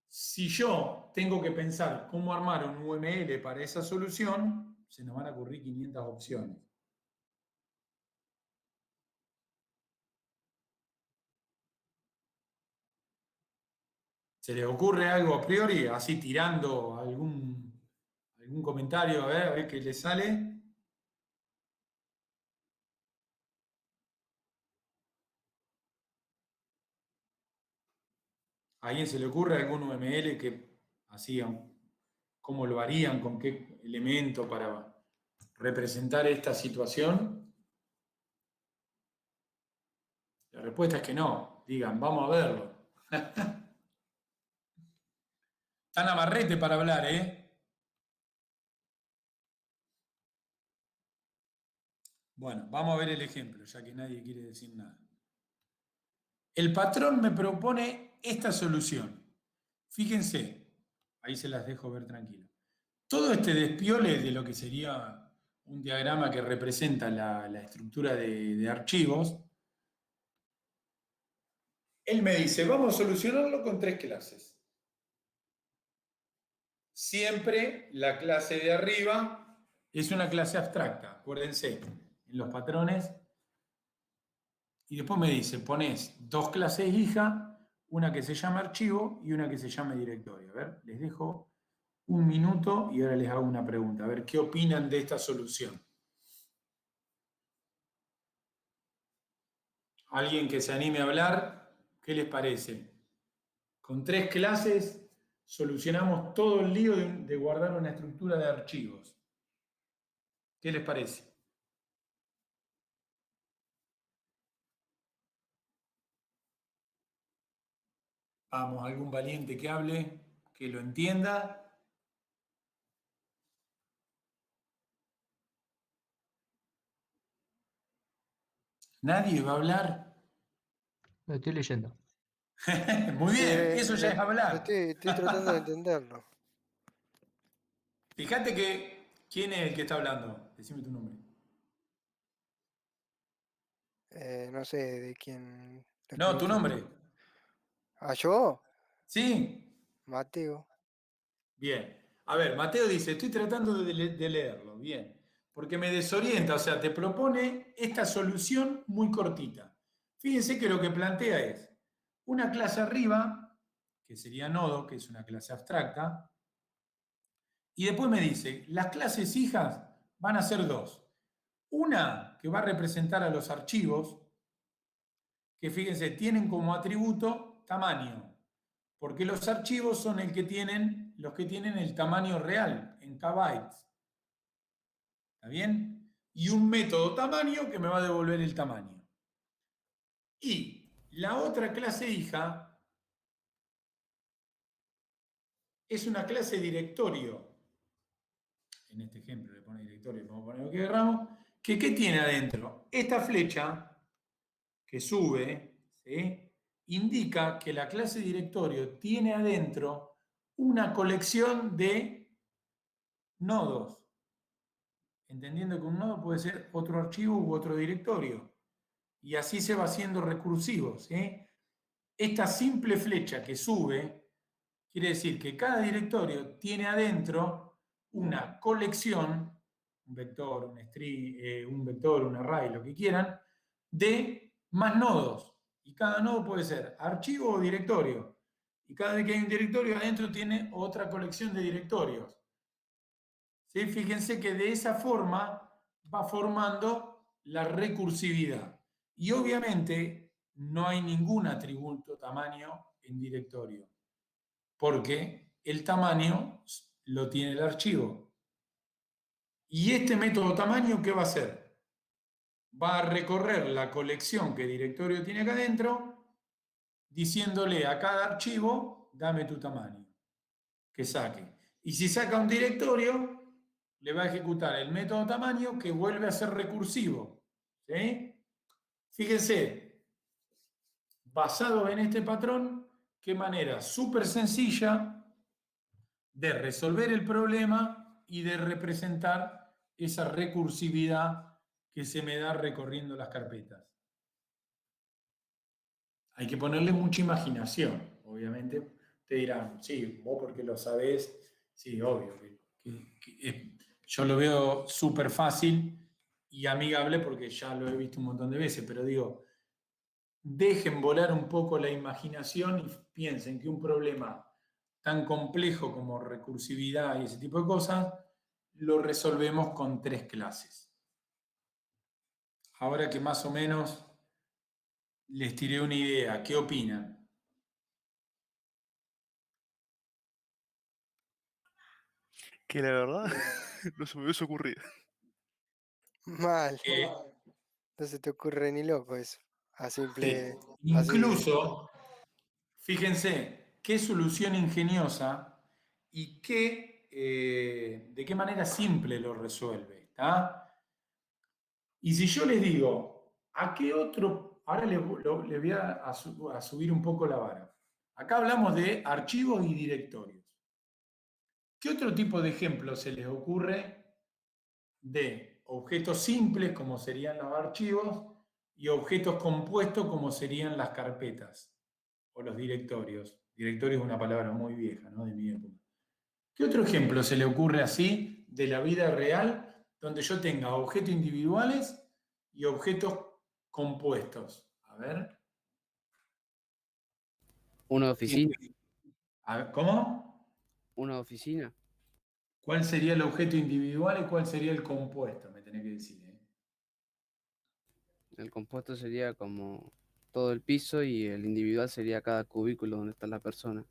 Si yo tengo que pensar cómo armar un UML para esa solución, se nos van a ocurrir 500 opciones. ¿Se les ocurre algo a priori, así tirando algún comentario, a ver qué les sale? ¿A alguien se le ocurre algún UML que hacían, cómo lo harían, con qué elemento para representar esta situación? La respuesta es que no. Digan, vamos a verlo. Están amarrete para hablar, ¿eh? Bueno, vamos a ver el ejemplo, ya que nadie quiere decir nada. El patrón me propone esta solución. Fíjense, ahí se las dejo ver tranquilo. Todo este despiole de lo que sería un diagrama que representa la estructura de archivos, él me dice, vamos a solucionarlo con 3 clases. Siempre la clase de arriba es una clase abstracta, acuérdense, en los patrones. Y después me dice, pones 2 clases hija, una que se llama archivo y una que se llama directorio. A ver, les dejo un minuto y ahora les hago una pregunta. A ver, ¿qué opinan de esta solución? Alguien que se anime a hablar, ¿qué les parece? Con 3 clases solucionamos todo el lío de guardar una estructura de archivos. ¿Qué les parece? Vamos, algún valiente que hable, que lo entienda. ¿Nadie va a hablar? Lo estoy leyendo. Muy Sí, bien, eso ya es hablar. estoy tratando de entenderlo. Fíjate que, ¿quién es el que está hablando? Decime tu nombre. No sé de quién lo No, tu escribiste. nombre. ¿Ah, yo? ¿Sí? Mateo. Bien. A ver, Mateo dice, estoy tratando de leerlo. Bien. Porque me desorienta, o sea, te propone esta solución muy cortita. Fíjense que lo que plantea es una clase arriba, que sería nodo, que es una clase abstracta, y después me dice, las clases hijas van a ser 2. Una que va a representar a los archivos, que fíjense, tienen como atributo tamaño, porque los archivos son los que tienen el tamaño real, en kbytes. ¿Está bien? Y un método tamaño que me va a devolver el tamaño. Y la otra clase hija es una clase directorio. En este ejemplo le pone directorio, vamos a poner lo que queramos. ¿Qué tiene adentro? Esta flecha que sube, ¿sí?, indica que la clase directorio tiene adentro una colección de nodos, entendiendo que un nodo puede ser otro archivo u otro directorio, y así se va haciendo recursivo, ¿sí? Esta simple flecha que sube quiere decir que cada directorio tiene adentro una colección, un vector, un vector, un array, lo que quieran, de más nodos. Y cada nodo puede ser archivo o directorio. Y cada vez que hay un directorio adentro tiene otra colección de directorios. ¿Sí? Fíjense que de esa forma va formando la recursividad. Y obviamente no hay ningún atributo tamaño en directorio, porque el tamaño lo tiene el archivo. Y este método tamaño, ¿qué va a hacer? Va a recorrer la colección que directorio tiene acá adentro, diciéndole a cada archivo, dame tu tamaño, que saque. Y si saca un directorio, le va a ejecutar el método tamaño que vuelve a ser recursivo. ¿Sí? Fíjense, basado en este patrón, qué manera súper sencilla de resolver el problema y de representar esa recursividad que se me da recorriendo las carpetas. Hay que ponerle mucha imaginación, obviamente. Te dirán, sí, vos porque lo sabés, sí, obvio. Yo lo veo súper fácil y amigable porque ya lo he visto un montón de veces, pero digo, dejen volar un poco la imaginación y piensen que un problema tan complejo como recursividad y ese tipo de cosas, lo resolvemos con 3 clases. Ahora que más o menos les tiré una idea, ¿qué opinan? Que la verdad no se me hubiese ocurrido. Mal. Eh, No se te ocurre ni loco eso. A sí. simple. Así. Incluso, fíjense, qué solución ingeniosa y de qué manera simple lo resuelve. ¿Está? Y si yo les digo, ¿a qué otro? Ahora les voy a subir un poco la vara. Acá hablamos de archivos y directorios. ¿Qué otro tipo de ejemplo se les ocurre de objetos simples, como serían los archivos, y objetos compuestos, como serían las carpetas o los directorios? Directorio es una palabra muy vieja, ¿no?, de mi época. ¿Qué otro ejemplo se le ocurre así de la vida real, donde yo tenga objetos individuales y objetos compuestos? A ver. Una oficina, ¿Cómo? una oficina. ¿Cuál sería el objeto individual y cuál sería el compuesto? Me tenés que decir, ¿eh? El compuesto sería como todo el piso y el individual sería cada cubículo donde está la persona.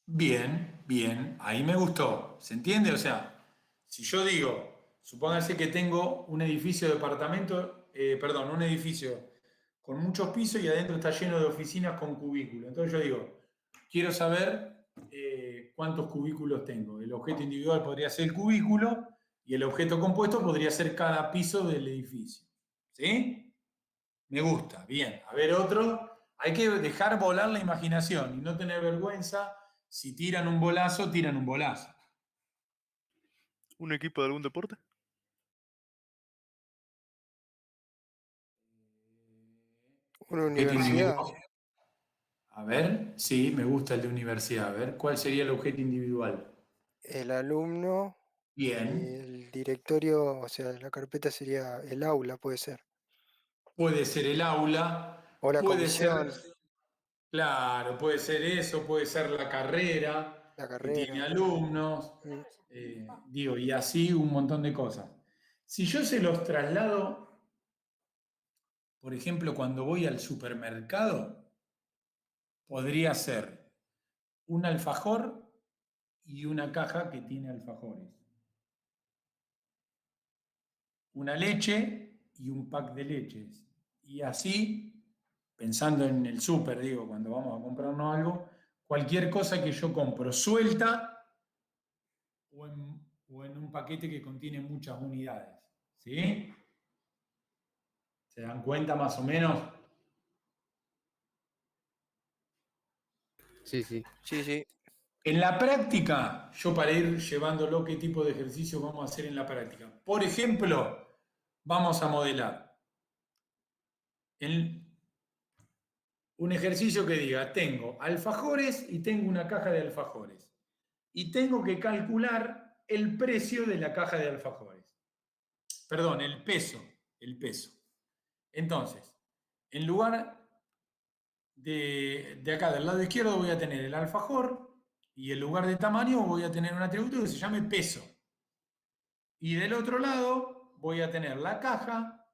Bien, bien, ahí me gustó. ¿Se entiende? O sea, si yo digo, supóngase que tengo un edificio de departamento, un edificio con muchos pisos y adentro está lleno de oficinas con cubículos. Entonces yo digo, quiero saber cuántos cubículos tengo. El objeto individual podría ser el cubículo y el objeto compuesto podría ser cada piso del edificio. ¿Sí? Me gusta, bien. A ver, otro. Hay que dejar volar la imaginación y no tener vergüenza. Si tiran un bolazo, tiran un bolazo. ¿Un equipo de algún deporte? Una Objeto universidad. individual. A ver, sí, me gusta el de universidad. A ver, ¿cuál sería el objeto individual? El alumno. Bien. El directorio, o sea, la carpeta sería el aula, puede ser. Puede ser el aula, O la puede ser, comisión, claro, puede ser eso, puede ser la carrera la que tiene carrera. alumnos, digo, y así un montón de cosas. Si yo se los traslado, por ejemplo, cuando voy al supermercado, podría ser un alfajor y una caja que tiene alfajores. Una leche y un pack de leches. Y así, pensando en el súper, digo, cuando vamos a comprarnos algo, cualquier cosa que yo compro suelta o en un paquete que contiene muchas unidades. ¿Sí? ¿Se dan cuenta más o menos? Sí, sí. Sí, sí. En la práctica, yo para ir llevándolo, ¿qué tipo de ejercicio vamos a hacer en la práctica? Por ejemplo, vamos a modelar. Un ejercicio que diga, tengo alfajores y tengo una caja de alfajores. Y tengo que calcular el precio de la caja de alfajores. Perdón, el peso. Entonces, en lugar de acá, del lado izquierdo, voy a tener el alfajor y en lugar de tamaño voy a tener un atributo que se llame peso. Y del otro lado voy a tener la caja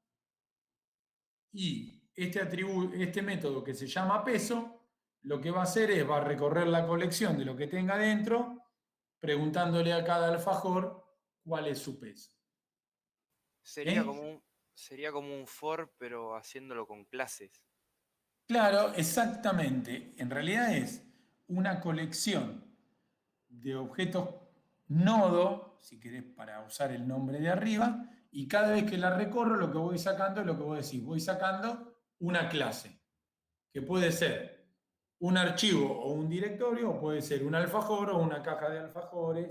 y este método que se llama peso, lo que va a hacer es, va a recorrer la colección de lo que tenga dentro, preguntándole a cada alfajor cuál es su peso. Sería como un for, pero haciéndolo con clases. Claro, exactamente. En realidad es una colección de objetos nodo, si querés para usar el nombre de arriba, y cada vez que la recorro lo que voy sacando es lo que vos decís, voy sacando una clase, que puede ser un archivo o un directorio, o puede ser un alfajor o una caja de alfajores,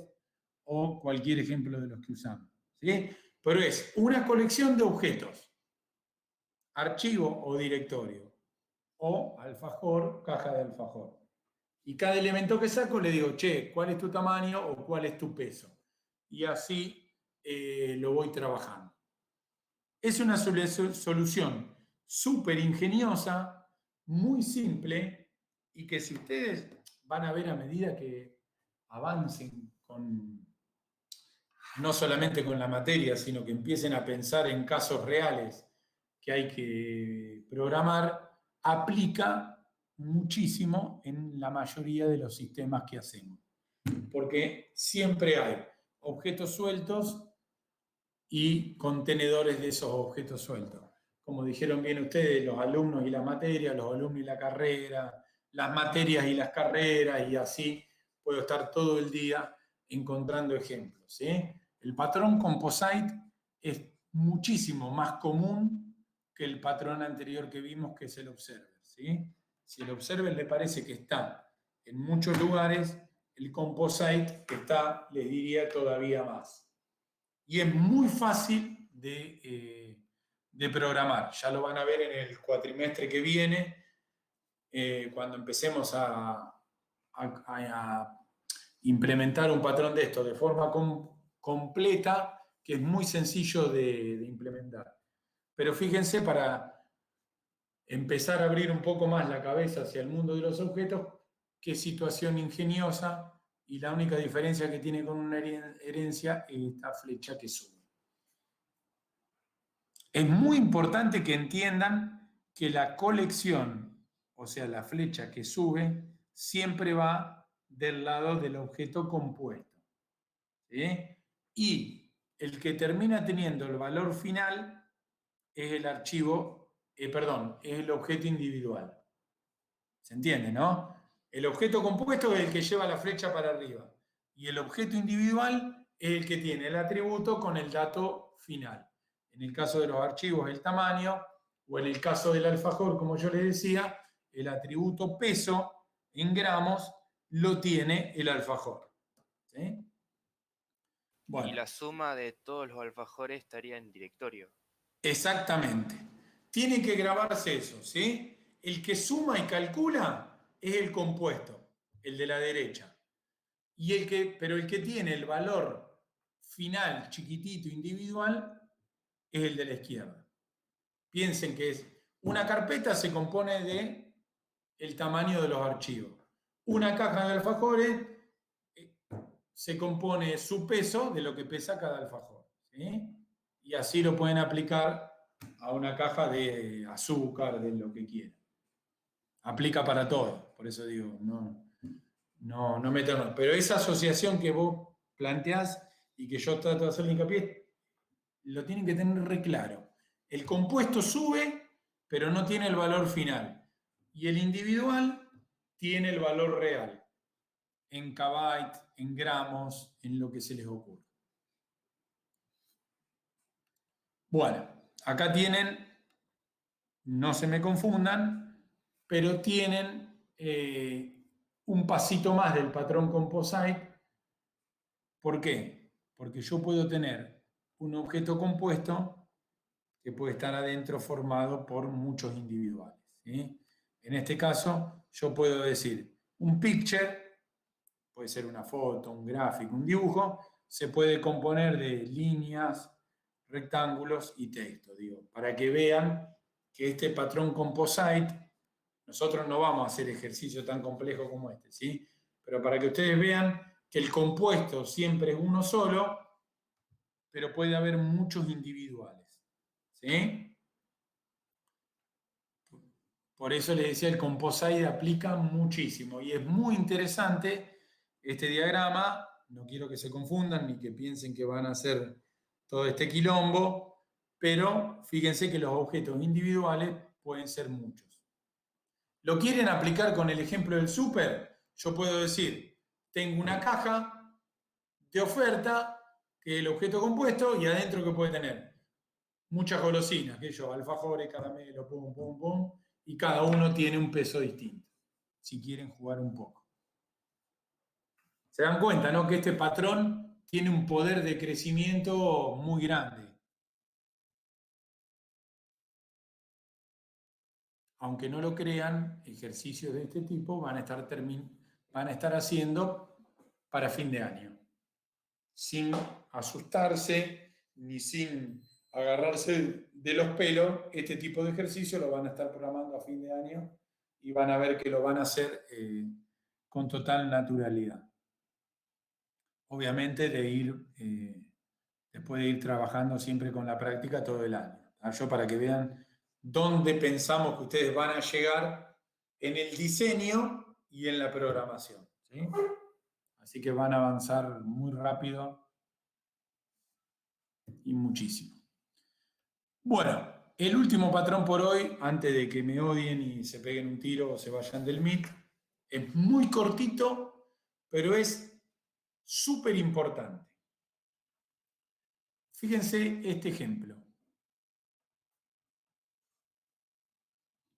o cualquier ejemplo de los que usamos. ¿Sí? Pero es una colección de objetos, archivo o directorio, o alfajor, caja de alfajor. Y cada elemento que saco le digo, che, ¿cuál es tu tamaño o cuál es tu peso? Y así lo voy trabajando. Es una solución súper ingeniosa, muy simple, y que si ustedes van a ver a medida que avancen no solamente con la materia, sino que empiecen a pensar en casos reales que hay que programar, aplica muchísimo en la mayoría de los sistemas que hacemos. Porque siempre hay objetos sueltos y contenedores de esos objetos sueltos. Como dijeron bien ustedes, los alumnos y la materia, los alumnos y la carrera, las materias y las carreras, y así puedo estar todo el día encontrando ejemplos. ¿Sí? El patrón Composite es muchísimo más común que el patrón anterior que vimos, que es el Observer. ¿Sí? Si el Observer le parece que está en muchos lugares, el Composite está, les diría, todavía más. Y es muy fácil de programar. Ya lo van a ver en el cuatrimestre que viene, cuando empecemos a implementar un patrón de esto de forma completa, que es muy sencillo de implementar. Pero fíjense, para empezar a abrir un poco más la cabeza hacia el mundo de los objetos, qué situación ingeniosa, y la única diferencia que tiene con una herencia es esta flecha que sube. Es muy importante que entiendan que la colección, o sea, la flecha que sube, siempre va del lado del objeto compuesto. ¿Sí? Y el que termina teniendo el valor final es el archivo, es el objeto individual. ¿Se entiende, no? El objeto compuesto es el que lleva la flecha para arriba y el objeto individual es el que tiene el atributo con el dato final. En el caso de los archivos, el tamaño, o en el caso del alfajor, como yo les decía, el atributo peso en gramos lo tiene el alfajor. ¿Sí? Bueno. Y la suma de todos los alfajores estaría en directorio. Exactamente. Tiene que grabarse eso, ¿sí? El que suma y calcula es el compuesto, el de la derecha. Pero el que tiene el valor final chiquitito individual es el de la izquierda. Piensen que una carpeta se compone de el tamaño de los archivos. Una caja de alfajores se compone su peso de lo que pesa cada alfajor, ¿sí? Y así lo pueden aplicar a una caja de azúcar, de lo que quieran. Aplica para todo, por eso digo, no meternos. Pero esa asociación que vos planteás y que yo trato de hacerle hincapié, lo tienen que tener re claro. El compuesto sube, pero no tiene el valor final. Y el individual tiene el valor real, en kbyte, en gramos, en lo que se les ocurra. Bueno, acá tienen, no se me confundan, pero tienen un pasito más del patrón composite. ¿Por qué? Porque yo puedo tener un objeto compuesto que puede estar adentro formado por muchos individuales, ¿sí? En este caso, yo puedo decir, un picture, puede ser una foto, un gráfico, un dibujo, se puede componer de líneas, rectángulos y texto, digo, para que vean que este patrón composite, nosotros no vamos a hacer ejercicio tan complejo como este, ¿sí? Pero para que ustedes vean que el compuesto siempre es uno solo, pero puede haber muchos individuales, ¿sí? Por eso les decía, el composite aplica muchísimo y es muy interesante este diagrama. No quiero que se confundan ni que piensen que van a hacer todo este quilombo, pero fíjense que los objetos individuales pueden ser muchos. ¿Lo quieren aplicar con el ejemplo del súper? Yo puedo decir, tengo una caja de oferta, que es el objeto compuesto, y adentro que puede tener muchas golosinas, que yo, alfajores, caramelos, pum, pum, pum, y cada uno tiene un peso distinto, si quieren jugar un poco. Se dan cuenta, ¿no? Que este patrón tiene un poder de crecimiento muy grande. Aunque no lo crean, ejercicios de este tipo van a estar haciendo para fin de año. Sin asustarse ni sin agarrarse de los pelos, este tipo de ejercicio lo van a estar programando a fin de año y van a ver que lo van a hacer con total naturalidad. Obviamente después de ir trabajando siempre con la práctica todo el año. Yo para que vean dónde pensamos que ustedes van a llegar en el diseño y en la programación, ¿sí? Así que van a avanzar muy rápido y muchísimo. Bueno, el último patrón por hoy, antes de que me odien y se peguen un tiro o se vayan del Meet, es muy cortito, pero es súper importante. Fíjense este ejemplo.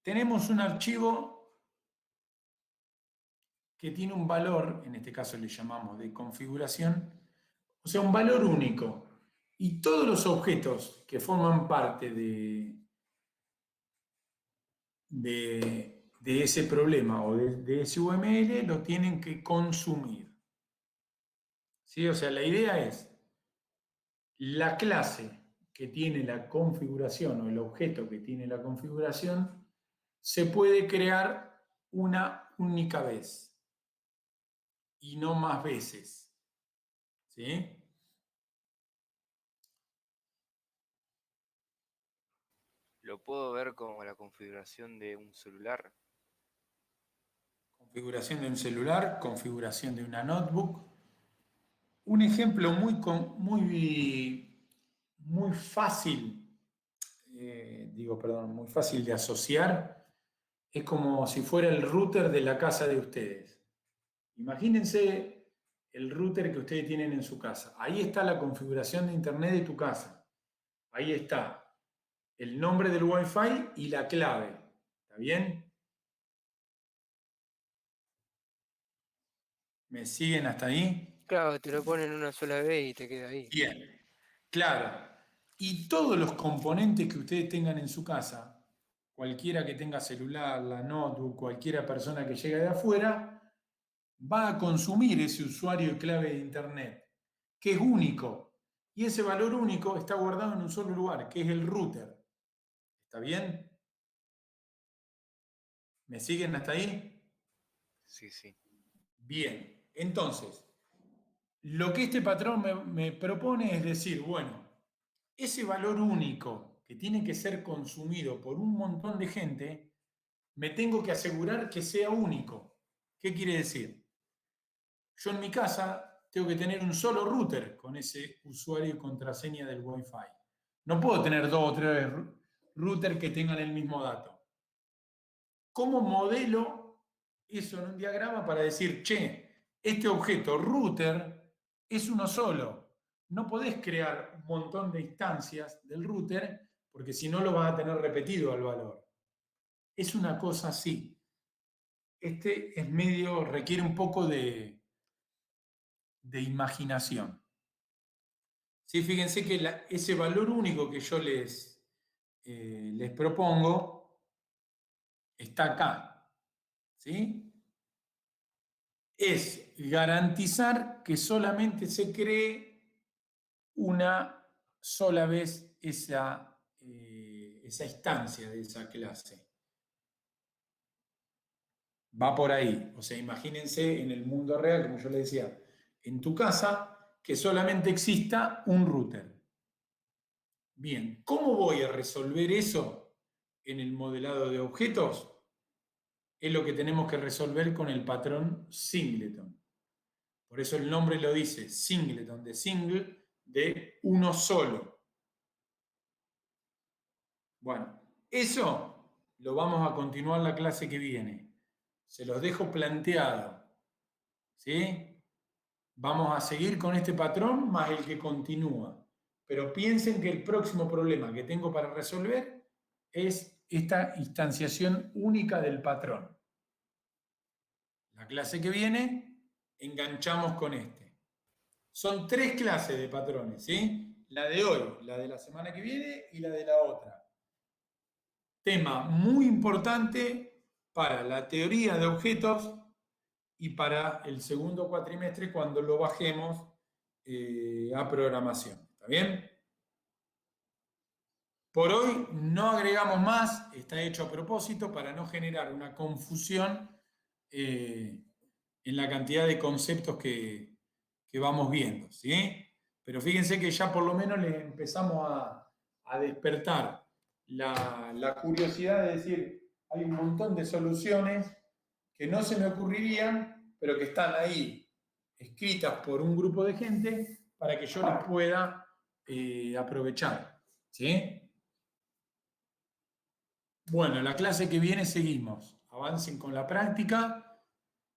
Tenemos un archivo que tiene un valor, en este caso le llamamos de configuración, o sea, un valor único. Y todos los objetos que forman parte de ese problema o de ese UML lo tienen que consumir. ¿Sí? O sea, la idea es la clase que tiene la configuración o el objeto que tiene la configuración se puede crear una única vez y no más veces. ¿Sí? ¿Lo puedo ver como la configuración de un celular? Configuración de un celular, configuración de una notebook. Un ejemplo muy fácil, muy fácil de asociar, es como si fuera el router de la casa de ustedes. Imagínense el router que ustedes tienen en su casa. Ahí está la configuración de internet de tu casa. Ahí está el nombre del Wi-Fi y la clave. ¿Está bien? ¿Me siguen hasta ahí? Claro, te lo ponen una sola vez y te queda ahí. Bien, claro. Y todos los componentes que ustedes tengan en su casa, cualquiera que tenga celular, la notebook, cualquiera persona que llegue de afuera, va a consumir ese usuario y clave de Internet, que es único. Y ese valor único está guardado en un solo lugar, que es el router. ¿Está bien? ¿Me siguen hasta ahí? Sí, sí. Bien. Entonces, lo que este patrón me propone es decir, bueno, ese valor único que tiene que ser consumido por un montón de gente, me tengo que asegurar que sea único. ¿Qué quiere decir? Yo en mi casa tengo que tener un solo router con ese usuario y contraseña del Wi-Fi. No puedo tener 2 o 3 routers que tengan el mismo dato. ¿Cómo modelo eso en un diagrama para decir, che, este objeto router es uno solo? No podés crear un montón de instancias del router porque si no lo vas a tener repetido al valor. Es una cosa así. Este es requiere un poco de imaginación. ¿Sí? Fíjense que ese valor único que yo les propongo está acá. ¿Sí? Es garantizar que solamente se cree una sola vez esa instancia de esa clase. Va por ahí. O sea, imagínense en el mundo real, como yo les decía, en tu casa, que solamente exista un router. Bien, ¿cómo voy a resolver eso en el modelado de objetos? Es lo que tenemos que resolver con el patrón singleton. Por eso el nombre lo dice, singleton, de single, de uno solo. Bueno, eso lo vamos a continuar la clase que viene. Se los dejo planteado. ¿Sí? Vamos a seguir con este patrón más el que continúa. Pero piensen que el próximo problema que tengo para resolver es esta instanciación única del patrón. La clase que viene enganchamos con este. Son 3 clases de patrones, ¿sí? La de hoy, la de la semana que viene y la de la otra. Tema muy importante para la teoría de objetos y para el segundo cuatrimestre cuando lo bajemos a programación. ¿Está bien? Por hoy no agregamos más, está hecho a propósito para no generar una confusión en la cantidad de conceptos que vamos viendo, ¿sí? Pero fíjense que ya por lo menos les empezamos a despertar la curiosidad de decir, hay un montón de soluciones que no se me ocurrirían, pero que están ahí escritas por un grupo de gente para que yo las pueda aprovechar, ¿sí? Bueno, la clase que viene seguimos. Avancen con la práctica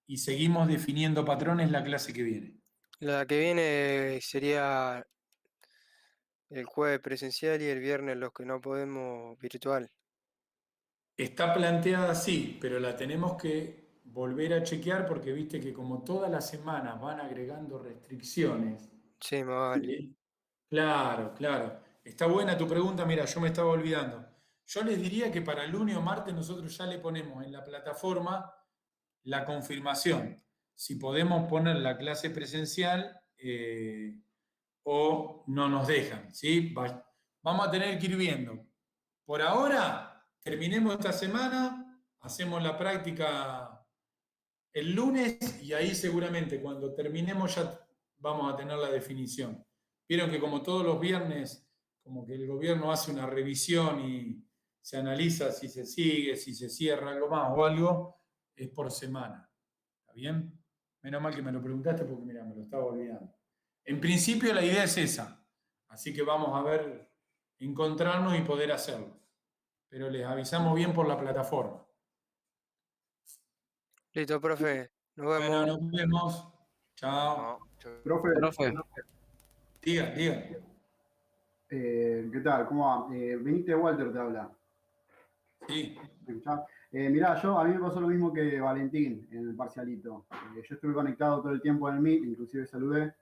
y seguimos definiendo patrones la clase que viene. La que viene sería el jueves presencial y el viernes los que no podemos virtual. Está planteada así, pero la tenemos que volver a chequear porque viste que como todas las semanas van agregando restricciones. Sí, más vale. ¿Sí? Claro, claro. Está buena tu pregunta, mira, yo me estaba olvidando. Yo les diría que para el lunes o martes nosotros ya le ponemos en la plataforma la confirmación. Si podemos poner la clase presencial o no nos dejan, ¿sí? Vamos a tener que ir viendo. Por ahora, terminemos esta semana, hacemos la práctica el lunes y ahí seguramente cuando terminemos ya vamos a tener la definición. Vieron que como todos los viernes, como que el gobierno hace una revisión y se analiza si se sigue, si se cierra algo más o algo, es por semana. ¿Está bien? Menos mal que me lo preguntaste porque, mira, me lo estaba olvidando. En principio la idea es esa. Así que vamos a ver, encontrarnos y poder hacerlo. Pero les avisamos bien por la plataforma. Listo, profe. Nos vemos. Bueno, nos vemos. Chao. No, yo- Profe, Diga. ¿qué tal? ¿Cómo va? Benítez Walter te habla. Sí. ¿Me escuchás? Mirá, a mí me pasó lo mismo que Valentín en el parcialito. Yo estuve conectado todo el tiempo en el Meet, inclusive saludé,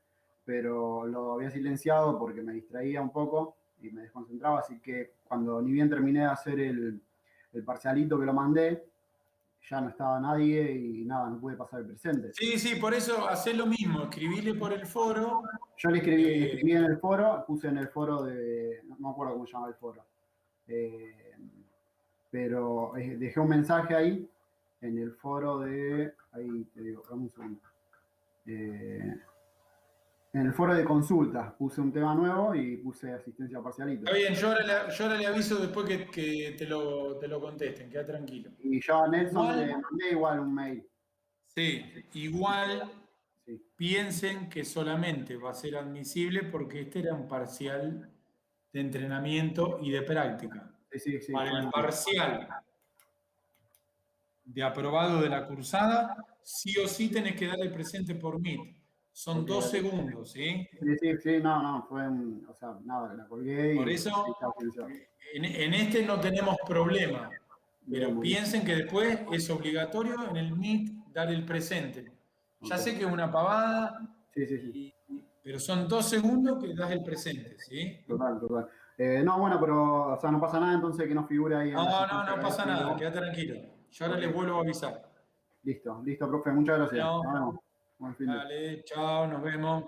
pero lo había silenciado porque me distraía un poco y me desconcentraba, así que cuando ni bien terminé de hacer el parcialito que lo mandé, ya no estaba nadie y nada, no pude pasar el presente. Sí, por eso hacé lo mismo, escribile por el foro. Yo le escribí en el foro, puse en el foro no me acuerdo cómo se llama el foro, pero dejé un mensaje ahí, en el foro ahí te digo, dame un segundo. En el foro de consultas puse un tema nuevo y puse asistencia parcialito. Está bien, yo ahora le aviso después que te lo contesten, queda tranquilo. Y yo a Nelson le mandé igual un mail. Sí, igual Sí. piensen que solamente va a ser admisible porque este era un parcial de entrenamiento y de práctica. Sí. Para el parcial de aprobado de la cursada, sí o sí tenés que dar el presente por Meet. Son 2 segundos, ¿sí? Sí, no, fue o sea, nada, la colgué. Por eso, en este no tenemos problema, pero piensen que después es obligatorio en el Meet dar el presente. Ya sé que es una pavada, Sí. pero son 2 segundos que das el presente, ¿sí? Total. No, bueno, pero, o sea, no pasa nada entonces que no figure ahí. No pasa nada, queda tranquilo. Yo ahora les vuelvo a avisar. Listo, profe, muchas gracias. No. Nos vemos. Buen fin de- Dale, chao, nos vemos.